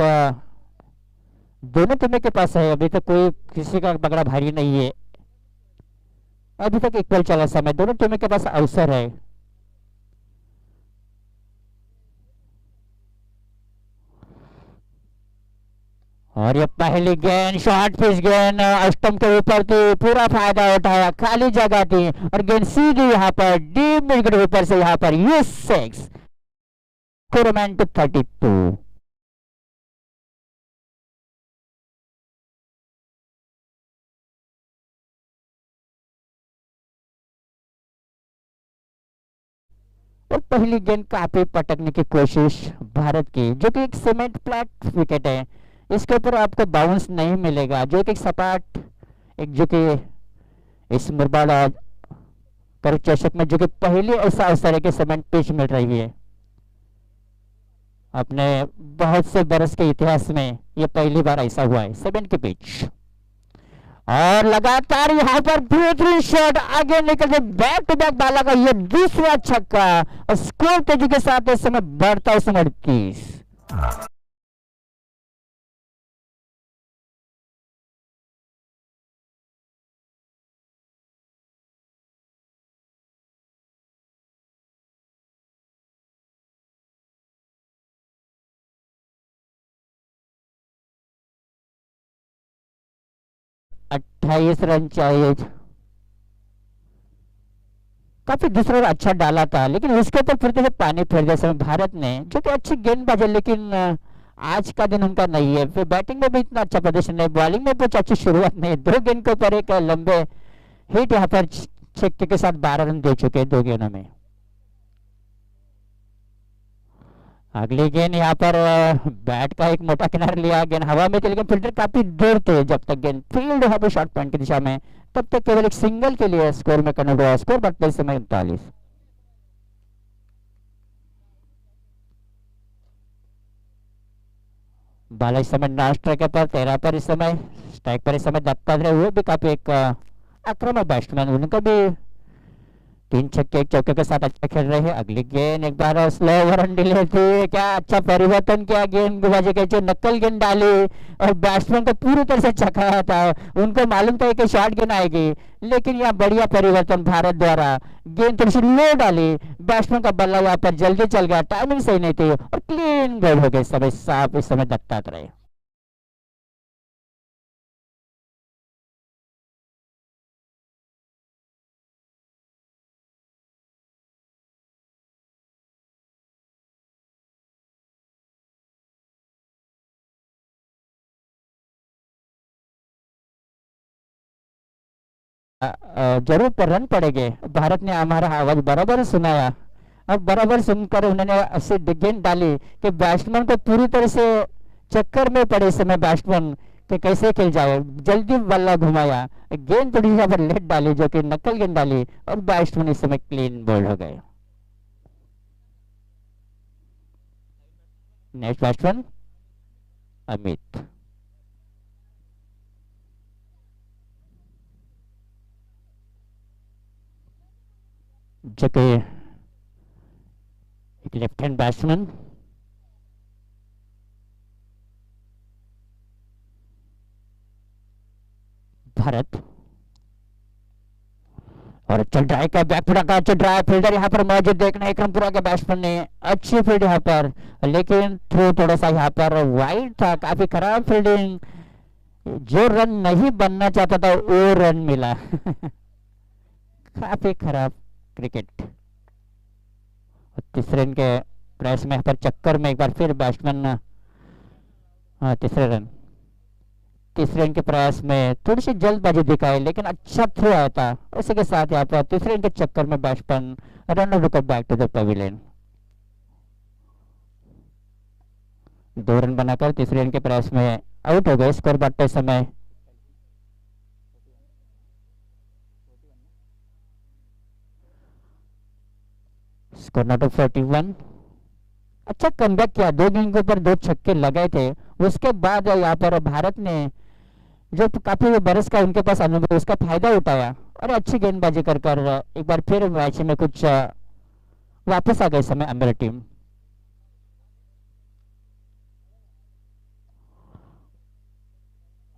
दोनों टीमों के पास है, अभी तक कोई किसी का पकड़ा भारी नहीं है, अभी तक इक्वल चला समय, दोनों टीमों के पास अवसर है। और ये पहली गेंद शॉर्ट पिच गेंद स्टंप के ऊपर थी, पूरा फायदा उठाया, खाली जगह थी और गेंद सीधी यहाँ पर डीप मिड के ऊपर से यहाँ पर ये 6 Scoreman to 32. और पहली गेंद काफी पटकने की कोशिश भारत की, जो कि एक सीमेंट फ्लैट विकेट है, इसके ऊपर आपको बाउंस नहीं मिलेगा, जो कि एक सपाट एक जो कि इस मुरबाड़ा कर चषक में जो कि पहली ऐसा अवसर है कि सीमेंट पिच मिल रही है। अपने बहुत से बरस के इतिहास में ये पहली बार ऐसा हुआ है, 7 की पिच। और लगातार यहाँ पर बेहतरीन शॉट आगे निकल के बैक टू बैक बाला का ये दूसरा छक्का और स्कोर तेजी के साथ इस समय बढ़ता है 38। 28 रन चाहिए। काफी दूसरा ओवर अच्छा डाला था, लेकिन उसके ऊपर फिर से पानी फेर दिया समय भारत ने, जो कि अच्छी गेंदबाजी है, लेकिन आज का दिन उनका नहीं है। फिर बैटिंग में भी इतना अच्छा प्रदर्शन नहीं, बॉलिंग में कुछ अच्छी शुरुआत नहीं। 2 गेंद के ऊपर एक लंबे हिट यहाँ पर छक्के के साथ 12 रन दे चुके हैं 2 गेंदों में। अगली गेंद यहाँ पर बैट का एक मोटा किनारा लिया, गेंद हवा में थी, लेकिन फील्डर काफी दूर थे। जब तक गेंद फील्ड यहाँ पर शॉर्ट पॉइंट की दिशा में, तब तक केवल एक सिंगल के लिए स्कोर में कन्वर्ट हुआ। स्कोर बढ़ते समय 39। बाला इस समय नॉन स्ट्राइकर पर, 13 पर इस समय, स्ट्राइक पर इस समय दत्तात्रेय, हुए भी काफी एक आक्रामक बैट्समैन, उनका भी 3 छक्के 1 चौके के साथ अच्छा खेल रहे हैं। अगली गेंद एक बार स्लो रन डिले थी, क्या अच्छा परिवर्तन किया गेंदबाजी के, नकल गेंद डाली और बैट्समैन को पूरी तरह से चकाया था। उनको मालूम था कि शॉर्ट गेंद आएगी, लेकिन यहाँ बढ़िया परिवर्तन भारत द्वारा, गेंद थोड़ी सी लो डाली, बैट्समैन का बल्ला यहाँ पर जल्दी चल गया, टाइमिंग सही नहीं थी और क्लीन बोल्ड हो गए इस समय साफ, इस समय दत्तात्रेय। जरूर पर रन पड़ेंगे। भारत ने हमारा आवाज बराबर सुनाया, अब बराबर सुनकर उन्होंने ऐसे गेंद डाली कि बैट्समैन को पूरी तरह से चक्कर में पड़े इस समय बैट्समैन कि कैसे खेल जाए, जल्दी बल्ला घुमाया, गेंद थोड़ी सी पर लेट डाली, जो कि नकल गेंद डाली और बैट्समैन इस समय क्लीन बोल्ड हो गए। Next batsman Amit. जो कि एक लेफ्ट हैंड बैट्समैन, भारत, और चल ड्राइव का बैकफुट का अच्छा ड्राइव, फील्डर यहाँ पर मौजूद देखना, विक्रमपुरा के बैट्समैन ने अच्छी फील्ड यहाँ पर, लेकिन थ्रो थोड़ा सा यहाँ पर वाइड था, काफी खराब फील्डिंग, जो रन नहीं बनना चाहता था वो रन मिला। काफी खराब क्रिकेट। और तीसरे रन के प्रयास में यहाँ पर चक्कर में एक बार फिर बैट्समैन, हाँ तीसरे रन के प्रयास में थोड़ी सी जल्दबाजी दिखाई, लेकिन अच्छा थ्रो आया था। उसी के साथ यहाँ पर तीसरे रन के चक्कर में batsman run out back to the pavilion. 2 run बनाकर तीसरे रन के प्रयास में आउट हो गए। स्कोर बढ़ते समय स्कोर नॉट ऑफ 41। अच्छा कमबैक किया, 2 गेंद के ऊपर 2 छक्के लगे थे। उसके बाद यहाँ पर भारत ने जो काफी बरस का उनके पास अनुभव, उसका फायदा उठाया और अच्छी गेंदबाजी कर एक बार फिर मैच में कुछ वापस आ गए समय अंबर टीम।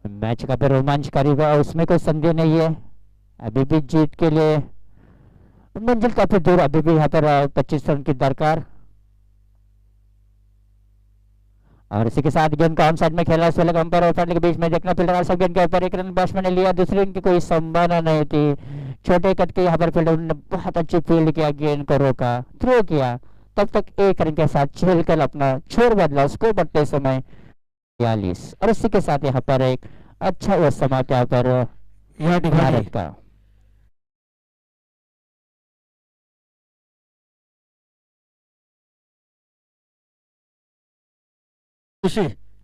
मैच काफी रोमांचकारी हुआ, उसमें कोई संदेह नहीं है। अभी भी जीत के लिए मंजिल काफी दूर, अभी भी यहाँ पर 25 रन की दरकार। और इसी के साथ गेंद का ऑन साइड में खेला, इस वेले अंपायर और फ्रंट के बीच में देखना, फील्डर सब गेंद के ऊपर 1 रन बैट्समैन ने लिया, दूसरे रन की कोई संभावना नहीं थी। छोटे कद के यहाँ पर फील्डर ने बहुत अच्छी फील्ड किया, गेंद को रोका, थ्रो किया, तब तक 1 रन के साथ खेलकर अपना छोर बदला। स्कोर बढ़ते समय 42 और इसी के साथ यहाँ पर एक अच्छा वो समाप्त यहाँ पर भारत का।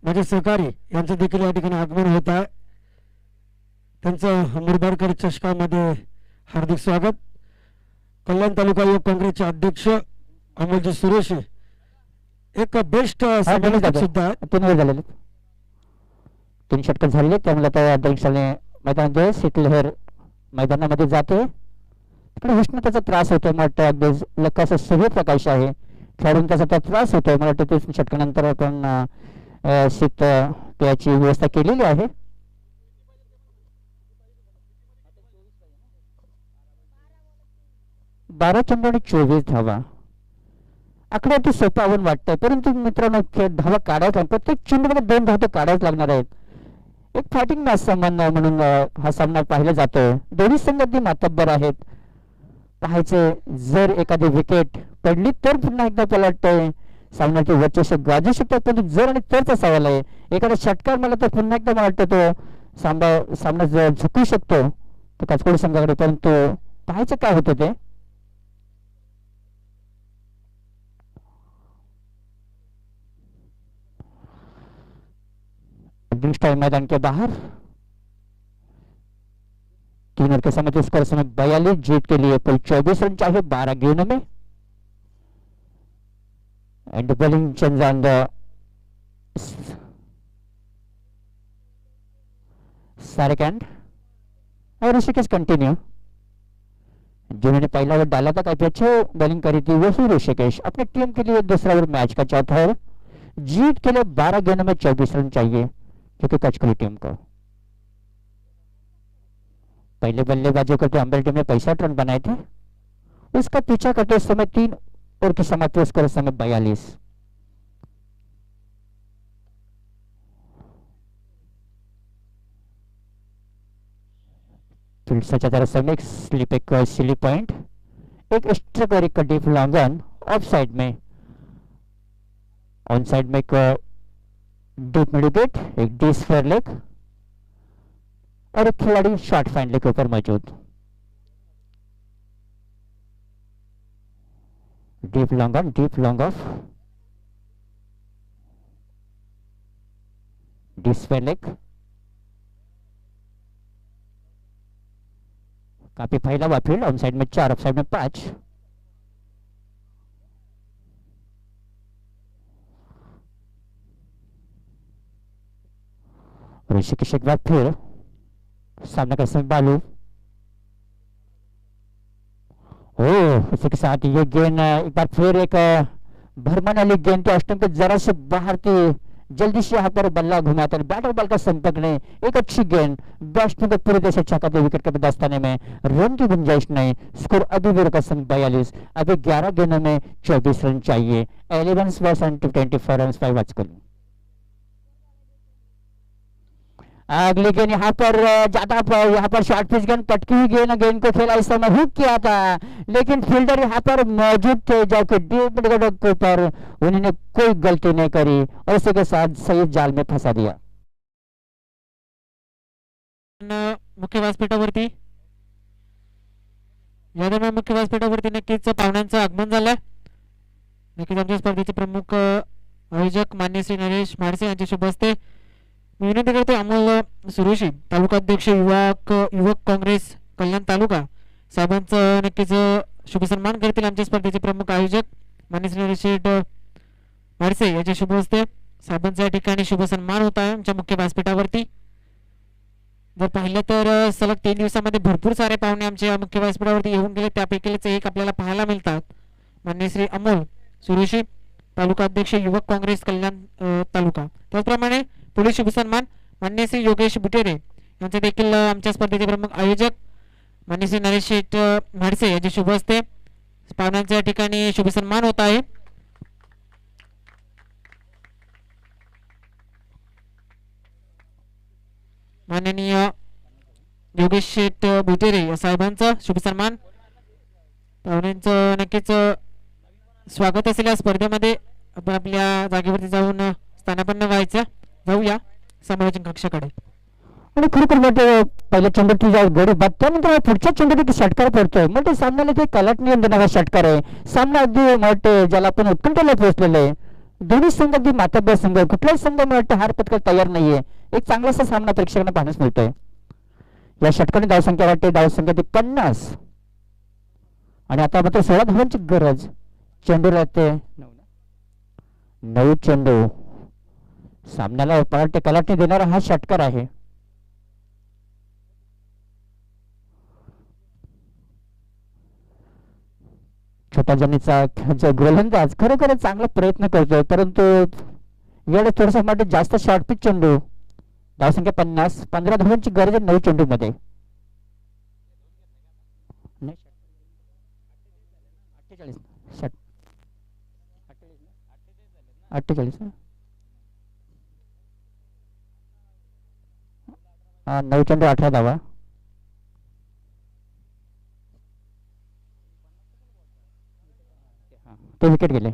माझे सहकारी यांचं देखील या ठिकाणी आगमन होत आहे, त्यांचं मुरबाडकर चषकामध्ये हार्दिक स्वागत। कल्याण तालुका युवक काँग्रेसचे अध्यक्ष अमोलजी सुरेश एक बेस्ट सुद्धा 3 षटक झाले, त्यामुळे आता अध्यक्षाने मैदान जे शीतलहर मैदानामध्ये जाते, तिकडे उष्णतेचा त्रास होतो, मला वाटतं अगदी लकासा सूर्यप्रकाश आहे, खेळाडूंचा त्याचा त्रास होतो, मला वाटतं 3 षटकानंतर आपण शीत पेयाची व्यवस्था केलेली आहे। 12 चेंडू आणि 24 धावा, आकडा ते सोपावून वाटतंय, परंतु मित्रांनो धावा काढायचा, प्रत्येक चेंडूमध्ये 2 धावा काढायच लागणार आहेत। एक फायटिंग मॅच सामना म्हणून हा सामना पाहिला जातोय. दोन्ही संघ अगदी मातब्बर आहेत. पाहायचे जर एखादी विकेट पडली तर पुन्हा एकदा मला वाटतंय सामन्याचे वर्चस्व गाजू शकतात, परंतु जर आणि तरचा सवाल आहे. एखादा षटकार मला तर पुन्हा एकदा मला वाटतं तो सामना जर झुकू शकतो तो काचकोड संघाकडे, परंतु पाहायचं काय होतं ते. मैदान के बाहर 3 ओवर के समय स्कोर समय 42, जीत के लिए कुल 24 रन चाहिए 12 गेंदों में. End bowling change on the second और ऋषिकेश कंटिन्यू. जिन्होंने पहला ओवर डाला था काफी अच्छी बॉलिंग करी थी वही ऋषिकेश अपनी टीम के लिए दूसरा ओवर मैच का चौथा ओवर. जीत के लिए 12 गेंदों में 24 रन चाहिए क्योंकि कचकड़ी टीम को. पहले बल्लेबाजों करते अंबेर टीम ने 65 रन बनाए थे. उसका पीछा करते समय 3 ओवर की समाप्ति स्कोर समय 42. सचा समय स्लिप एक सिली पॉइंट, एक स्ट्रक और एक deep long on off side में. ऑन साइड में एक डीप मिड विकेट, एक डी स्क्वायर लेग और एक खिलाड़ी शॉर्ट फाइन लेग के ऊपर मौजूद. Deep long on, deep long off, deep square leg. काफी फैला हुआ फील्ड. ऑन साइड में 4, ऑफ साइड में 5. ऋषिकेश एक बार फिर सामने का समय बालू. इसी के साथ ये गेंद एक बार फिर एक भरमन वाली गेंद के स्टंप के जरा से बाहर थी. जल्दी से यहाँ पर बल्ला घुमाता है. बैट और बॉल का संपर्क नहीं. एक अच्छी गेंद बैट्समैन को पूरी तरह से अच्छा करते विकेट के दस्ताने में रन की गुंजाइश नहीं. स्कोर अभी भी रखा संग 42. अभी 11 गेंदों में 24 रन चाहिए. 11 बॉल्स एंड 24 रन 5 आजकल. अगली गेंद यहाँ पर ज्यादा यहाँ पर शॉर्ट पिच गेंद पटकी हुई गेंद को खेला. इस समय हुक किया था लेकिन फील्डर यहाँ पर मौजूद थे जो कि डीप विकेट के ऊपर उन्होंने कोई गलती नहीं करी और इसी के साथ सही जाल में फंसा दिया. मुख्य व्यासपीठावरती या दरम्यान मुख्य व्यासपीठावरती नक्कीच पाहुण्यांचं आगमन झालंय. नक्कीच आमच्या स्पर्धेचे प्रमुख आयोजक मान्य श्री नरेश माडसे यांच्या शुभ हस्ते मी विनंती करतो अमोल सुरेशी तालुका अध्यक्ष युवक काँग्रेस कल्याण तालुका साहेबांचं नक्कीच शुभ सन्मान करतील. आमच्या स्पर्धेचे प्रमुख आयोजक मान्य श्री नरेश माडसे यांच्या शुभ हस्ते साहेबांचा या ठिकाणी शुभ सन्मान होत आहे आमच्या मुख्य व्यासपीठावरती. जर पाहिलं तर सलग 3 दिवसामध्ये भरपूर सारे पाहुणे आमच्या मुख्य व्यासपीठावरती येऊन गेले. त्यापैकीच एक आपल्याला पाहायला मिळतात. मान्य श्री अमोल सुरेशी तालुका अध्यक्ष युवक काँग्रेस कल्याण तालुका. त्याचप्रमाणे पुढील शुभ सन्मान मान्य श्री योगेश बुटेरे यांचे देखील आमच्या स्पर्धेचे प्रमुख आयोजक मान्य श्री नरेश शेठ म्हाडसे यांच्या शुभ हस्ते पाहुण्यांच्या ठिकाणी शुभ सन्मान होत आहे. माननीय योगेश शेठ बुटेरे या साहेबांचा शुभ सन्मान. पाहुण्यांचं नक्कीच स्वागत असेल या स्पर्धेमध्ये. आपण आपल्या जागेवरती जाऊन स्थानापन्न व्हायचं. जाऊया समालोचन कक्षाकडे. आणि खरोखर म्हणजे पहिल्या चेंडूची गडी बाद त्यानंतर पुढच्या चेंडूत षटकार पडतोय. म्हणजे सामन्याला ते कलाट नियम देणारा षटकार आहे. सामना अगदी मोठे ज्याला आपण उत्कंठेला पोहोचलेलं आहे. दोन्ही संघ अगदी मातब्बर संघ. कुठलाही संघ मला वाटतं हार पत्करायला तयार नाहीये. एक चांगलासा सामना प्रेक्षकांना पाहण्यास मिळतोय. या षटकाने धावसंख्या वाटते धावसंख्या ती 50 आणि आता मात्र 16 धावांची गरज. चेंडू राहते 9 चेंडू. सामन्याला वाटते कलाटणी देणारा हा षटकार आहे. छोटा जनीचा जो गोलंदाज खरोखर चांगला प्रयत्न करतोय परंतु वेळेस थोडासा मध्ये जास्त शॉर्ट पिच चेंडू. धावसंख्या 50, 15 धावांची गरज आहे 9 चेंडू मध्ये. 48 9 चेंडू 18 धावा. ते विकेट गेले.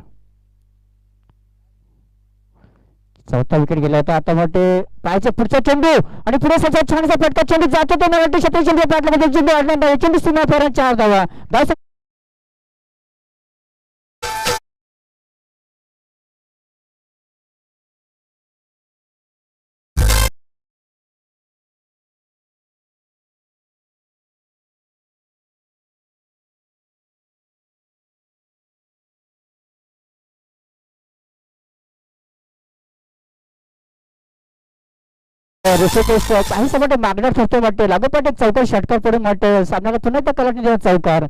चौथा विकेट गेला होता. आता मोठे पाहायचे पुढचा चेंडू आणि पुढे छानसा फटका चेंडू जातो तो मराठी शतक चेंडू पाटला चेंडू अडला चेंडू सीमा फेऱ्या 4 धावा. ऋषिकेश काही समोर मागण्यात ठरतो वाटते लागोपाठ एक चौकार षटकार पुढे वाटते सामन्याला पुन्हा एकदा कलाटणी देणार चौकार.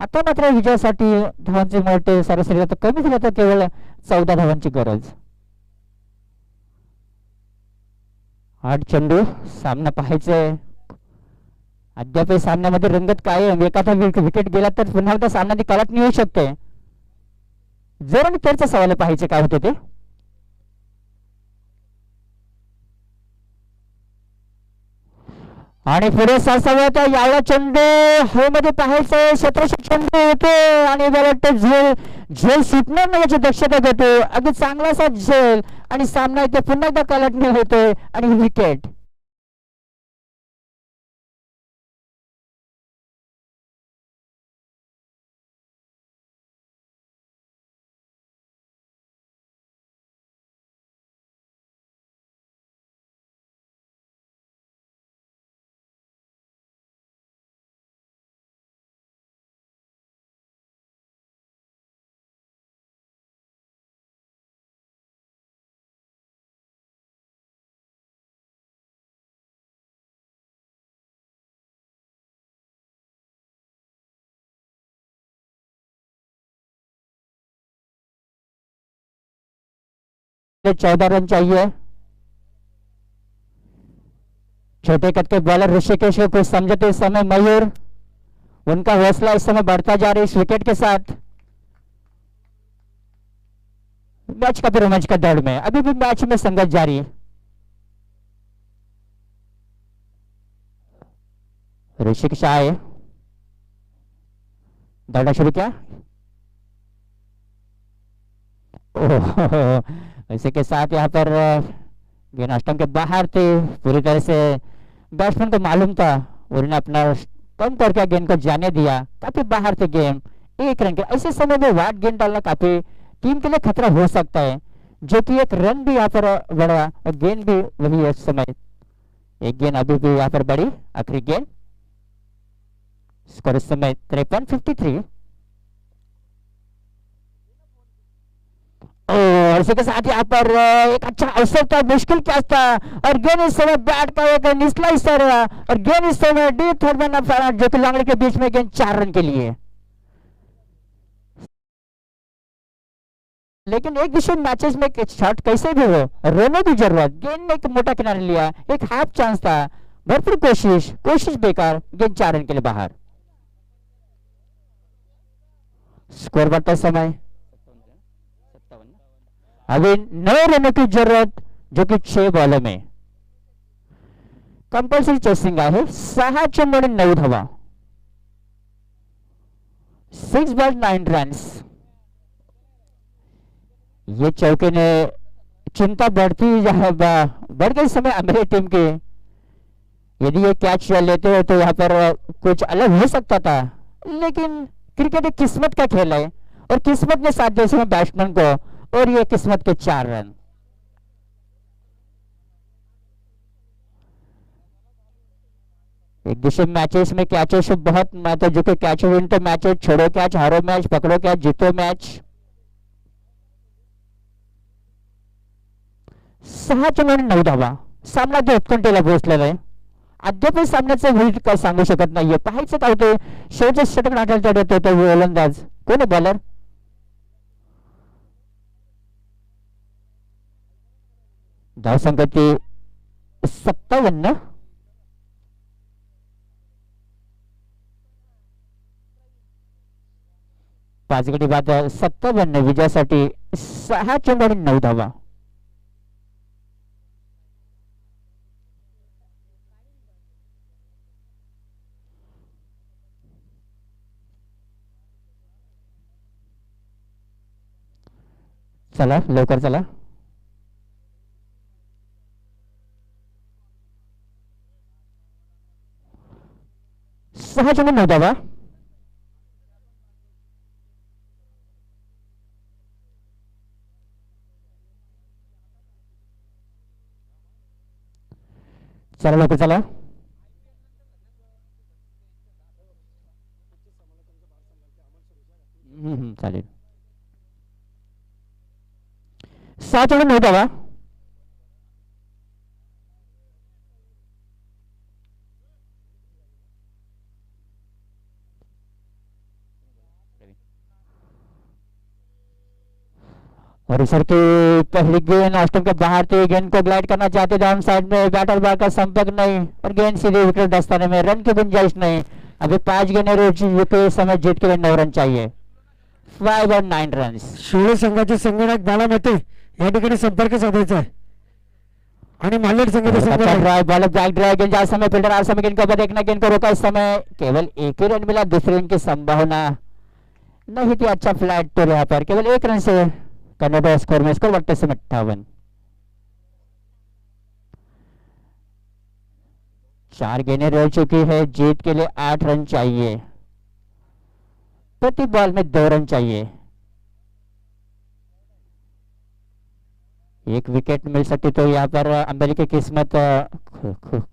आता मात्र विजयासाठी धावांची मोठे सरासरी आता कमी झाली तर केवळ 14 धावांची गरज. 8 चेंडू सामना पाहायचे. अद्याप सामन्यामध्ये रंगत काय एखादा विकेट गेला तर पुन्हा एकदा सामन्याची कलाटणी होऊ शकते. जर आणि त्याचा सवाल पाहायचे काय होते ते. आणि पुढे सासाव्यात यावळा चेंडू हवेमध्ये पाहायचं क्षेत्ररक्षक चेंडू होतो आणि मला वाटतं झेल सुटणार नाही याची दक्षता घेतो. अगदी चांगलासा झेल आणि सामना इथे पुन्हा एकदा कलाटणी होतोय आणि विकेट. पे 14 रन चाहिए। छोटे कद के बॉलर ऋषिकेश को कुछ समझते इस समय मयूर, उनका हौसला इस समय बढ़ता जा रहा है इस विकेट के साथ। मैच का भी रोमांच का दौड़ में अभी भी मैच में संघर्ष जारी है। ऋषिकेश आए, दौड़ा शुरू किया। इसी के साथ यहाँ पर गेंद स्टंप के बाहर थे, पूरी तरह से बैट्समैन को मालूम था, उन्होंने अपना कम करके गेंद को जाने दिया, काफी बाहर थे गेम। 1 रन के ऐसे समय में वाइड गेंद डालना काफी टीम के लिए खतरा हो सकता है, जो कि 1 रन भी यहाँ पर बढ़ा और गेंद भी वही है। इस समय एक गेंद अभी भी यहाँ पर बढ़ी, आखिरी गेंद। स्कोर इस समय 53-53। और इसी के साथ यहाँ पर एक अच्छा अवसर था, मुश्किल क्या था, और गेंद इस समय बैट का एक निचला हिस्सा रहा और गेंद इस समय डीप थर्ड में न, जो कि लांगड़े के बीच में गेंद 4 रन के लिए। लेकिन एक विषय मैचेस में शॉट कैसे भी हो, रोने की जरूरत। गेंद ने एक मोटा किनारे लिया, एक हाफ चांस था, भरपूर कोशिश बेकार, गेंद 4 रन के लिए बाहर। स्कोर बढ़ता समय अभी 9 रनों की जरूरत, जो कि 6 बॉलों में कंपल्सरी चेसिंग है। 6 चेंडू 9 धावा, 6 बॉल 9 रन। ये चौके ने चिंता बढ़ गई समय मेरी टीम की। यदि ये कैच लेते हो तो यहाँ पर कुछ अलग हो सकता था, लेकिन क्रिकेट एक किस्मत का खेल है और किस्मत ने साथ दिया समय बैट्समैन को, और ये किस्मत के 4 रन। एक दूसरे मैचेस में कैचेस बहुत महत्व, जो कि कैच विन तो मैचेस, छोड़ो कैच हारो मैच, पकड़ो कैच जीतो मैच। 6 चेंडू 9 धावा, सामना जो उत्कंठेला पोहोचलेला आहे। अद्याप सामन्याचं होईल काय सांगू शकत नाहीये। पाहायचं काय होतं, शेवटचं षटक नाट्याला चढवतो गोलंदाज कोण आहे, बॉलर धाव संगती 57। 5 गडी बाद 57 विजयासाठी 6 चेंडू 9 धावा। चला लवकर चला. 6 चेंडू 9 धावा. चला लवकर चला. चालेल. 6 चेंडू 9 धावा. और सर की पहली गेंद ऑस्टम के बाहर थी. गेंद को ग्लाइड करना चाहते डाउन साइड में. बैटर बॉल का संपर्क नहीं और गेंद सीधे विकेट दस्ताने में. रन की गुंजाइश नहीं. अभी 5 गेंदें रुके समय जीत के लिए 9 रन चाहिए. 5 और 9 रन. शिवळे संघाचे संगणक बाला मेहते या ठिकाणी संपर्क साधायचा आहे आणि मालेर संघाचे संगणक ड्राइव बॉल बैक ड्राइव. गेंद जा समय फील्डर आ समय गेंद को ऊपर देखना. गेंद को रोका. इस समय केवल 1 ही रन मिला. दूसरे रन की संभावना नहीं थी. अच्छा फ्लैट टूर यहाँ पर केवल 1 रन से कनाडा स्कोर में. स्कोर 58. 4 गेंदें रह चुकी है. जीत के लिए 8 रन चाहिए. प्रति बॉल में 2 रन चाहिए. एक विकेट मिल सकती तो यहाँ पर अंबेली की किस्मत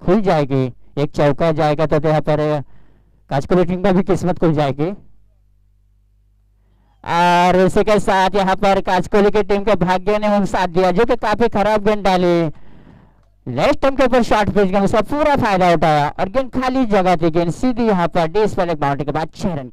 खुल जाएगी. एक चौका जाएगा तो यहाँ पर काचकोली टीम का भी किस्मत खुल जाएगी. और इसी के साथ यहाँ पर काचकोली की टीम के भाग्य ने उन साथ दिया जो कि काफी खराब गेंद डाली. लेफ्ट स्टंप के ऊपर शॉर्ट पिच गेंद उसका पूरा फायदा उठाया और गेंद खाली जगह थी. गेंद सीधी यहाँ पर डिस पर एक बाउंड्री के बाद 6 रन.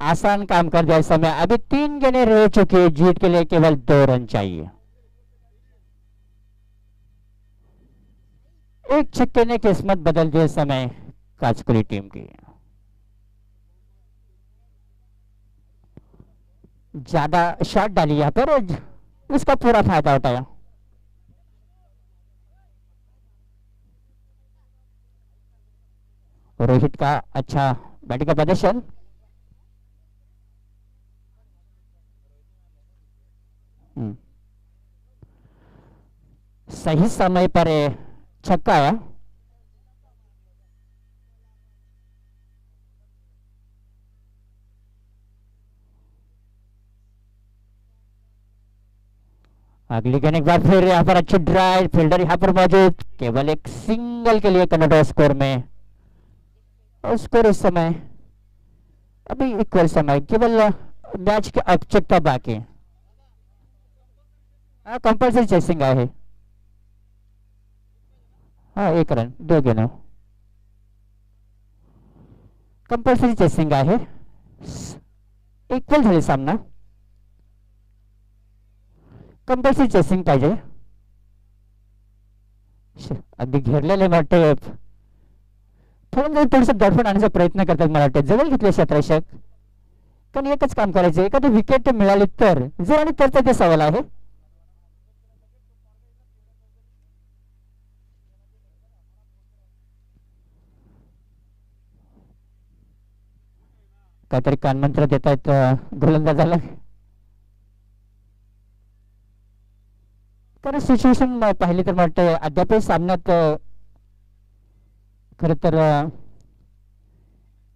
आसान काम कर दिया इस समय. अभी 3 गेंदें रह चुकी है. जीत के लिए केवल 2 रन चाहिए. एक छक्के ने किस्मत बदल दी इस समय काचकुली टीम की. ज्यादा शॉट डाली यहाँ पर उसका पूरा फायदा उठाया. रोहित का अच्छा बैटिंग का प्रदर्शन. सही समय पर छक्का आया. अगली गेंद एक बार फिर यहाँ पर अच्छी ड्राइव. फील्डर यहाँ पर मौजूद. केवल एक सिंगल के लिए कनाडा स्कोर में. और स्कोर इस समय अभी इक्वल समय. केवल मैच की औपचारिकता बाकी. हाँ कंपल्सरी चेसिंग आए है. हाँ 1 रन 2 गेंद कंपल्सरी चेसिंग आहे. इक्वल झाले सामना. कंपल्सरी चेसिंग पाहिजे. अगदी घेरलेले वाटते. थोडंसं दडपण आणण्याचा प्रयत्न करतात मला वाटते. जवळ घेतले क्षेत्ररक्षक. कारण एकच काम करायचं. एखादी विकेट मिळाली तर जर आणि तरचा ते सवाल आहे. काहीतरी कानमंत्र देत आहेत गोलंदाजाला. कारण सिच्युएशन पाहिली तर वाटतं अद्याप सामन्यात खर तर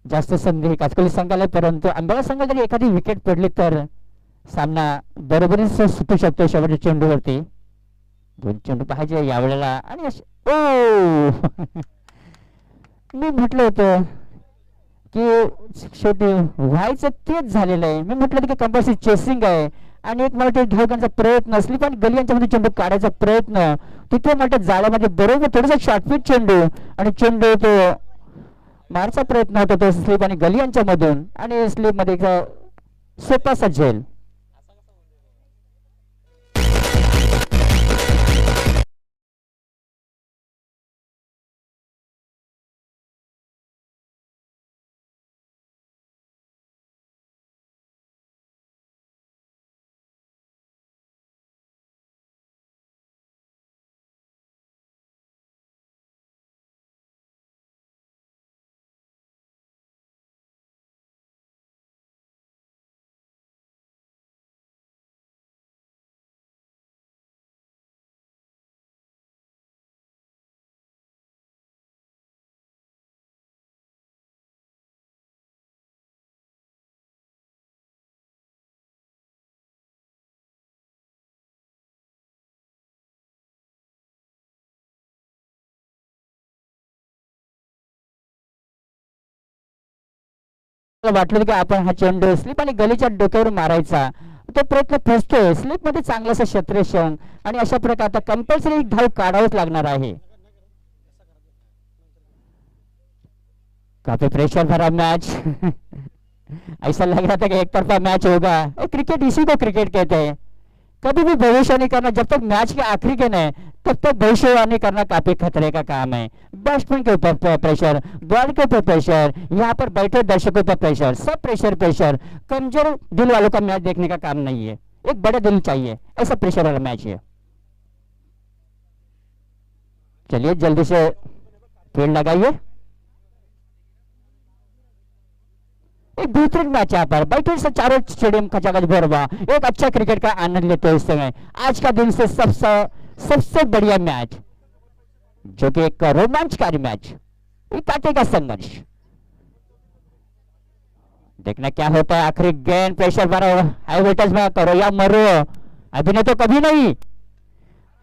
जास्त संधी काचकोली संघाला. परंतु अंबाला संघाला जरी एखादी विकेट पडली तर सामना बरोबरीच सुटू शकतो शेवटच्या चेंडूवरती. 2 चेंडू पाहिजे यावेळेला. आणि मी म्हटलं होतं की शेवटी व्हायचं तेच झालेलं आहे. मी म्हटलं होतं की कंपल्सरी चेसिंग आहे आणि एक मला धावकांचा प्रयत्न असली पण गली यांच्यामध्ये चेंडू काढायचा प्रयत्न तिथे मला जाळ्यामध्ये बरोबर थोडंसं शॉर्टफिट चेंडू आणि चेंडू तो मारचा प्रयत्न होता तो स्लिप आणि गली यांच्यामधून आणि स्लिप मध्ये सोपासा झेल. मला वाटलं की आपण हा चेंडू स्लिप आणि गलीच्या डोक्यावर मारायचा, तो प्रयत्न फसतोय. स्लिप मध्ये चांगलासा क्षेत्ररक्षण आणि अशा प्रकारे आता कंपल्सरी एक धाव काढावंच लागणार आहे. काफी प्रेशर भरा मैच. ऐसा लग रहा था कि एक तरफा मैच होगा. क्रिकेट इसी को क्रिकेट कहते हैं. कभी भी भविष्यवाणी करना, जब तक मैच के आखिरी के नहीं तब तक भविष्यवाणी करना काफी खतरे का काम है. बैट्समैन के ऊपर प्रेशर, बॉल के ऊपर प्रेशर, यहाँ पर बैठे दर्शकों पर प्रेशर, सब प्रेशर प्रेशर. कमजोर दिल वालों का मैच देखने का काम नहीं है. एक बड़े दिल चाहिए, ऐसा प्रेशर वाला मैच है. चलिए जल्दी से फील्ड लगाइए. एक बेहतरीन मैच यहाँ पर बैठे से चारों स्टेडियम खचाखच भर हुआ. एक अच्छा क्रिकेट का आनंद लेते हुए इस समय आज का दिन से सबसे बढ़िया मैच, जो कि एक रोमांचकारी मैच, एक कांटे का संघर्ष. देखना क्या होता है. आखिरी गेंद प्रेशर भरा हाई वोल्टेज में, करो या मरो, अभी नहीं तो कभी नहीं.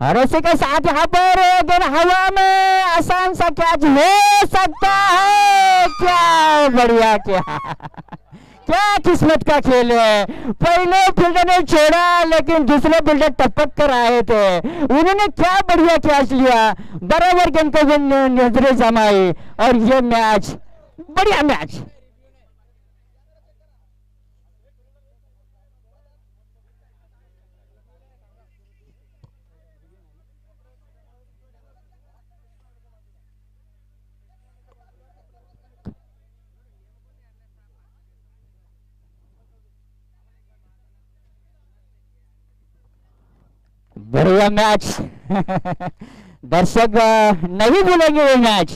और उसी के साथ यहाँ पर गेंद हवा में, आसान सा कैच हो सकता है. क्या बढ़िया, क्या किस्मत का खेल है. पहले फील्डर ने छोड़ा लेकिन दूसरे फील्डर टपक कर आए थे, उन्होंने क्या बढ़िया कैच लिया, बराबर गेंद को नजरें जमाई और ये मैच बढ़िया मैच. बढ़िया मैच. दर्शक नहीं भूलेंगे ये मैच.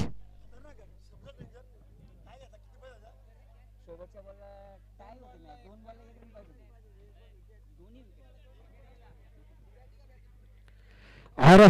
और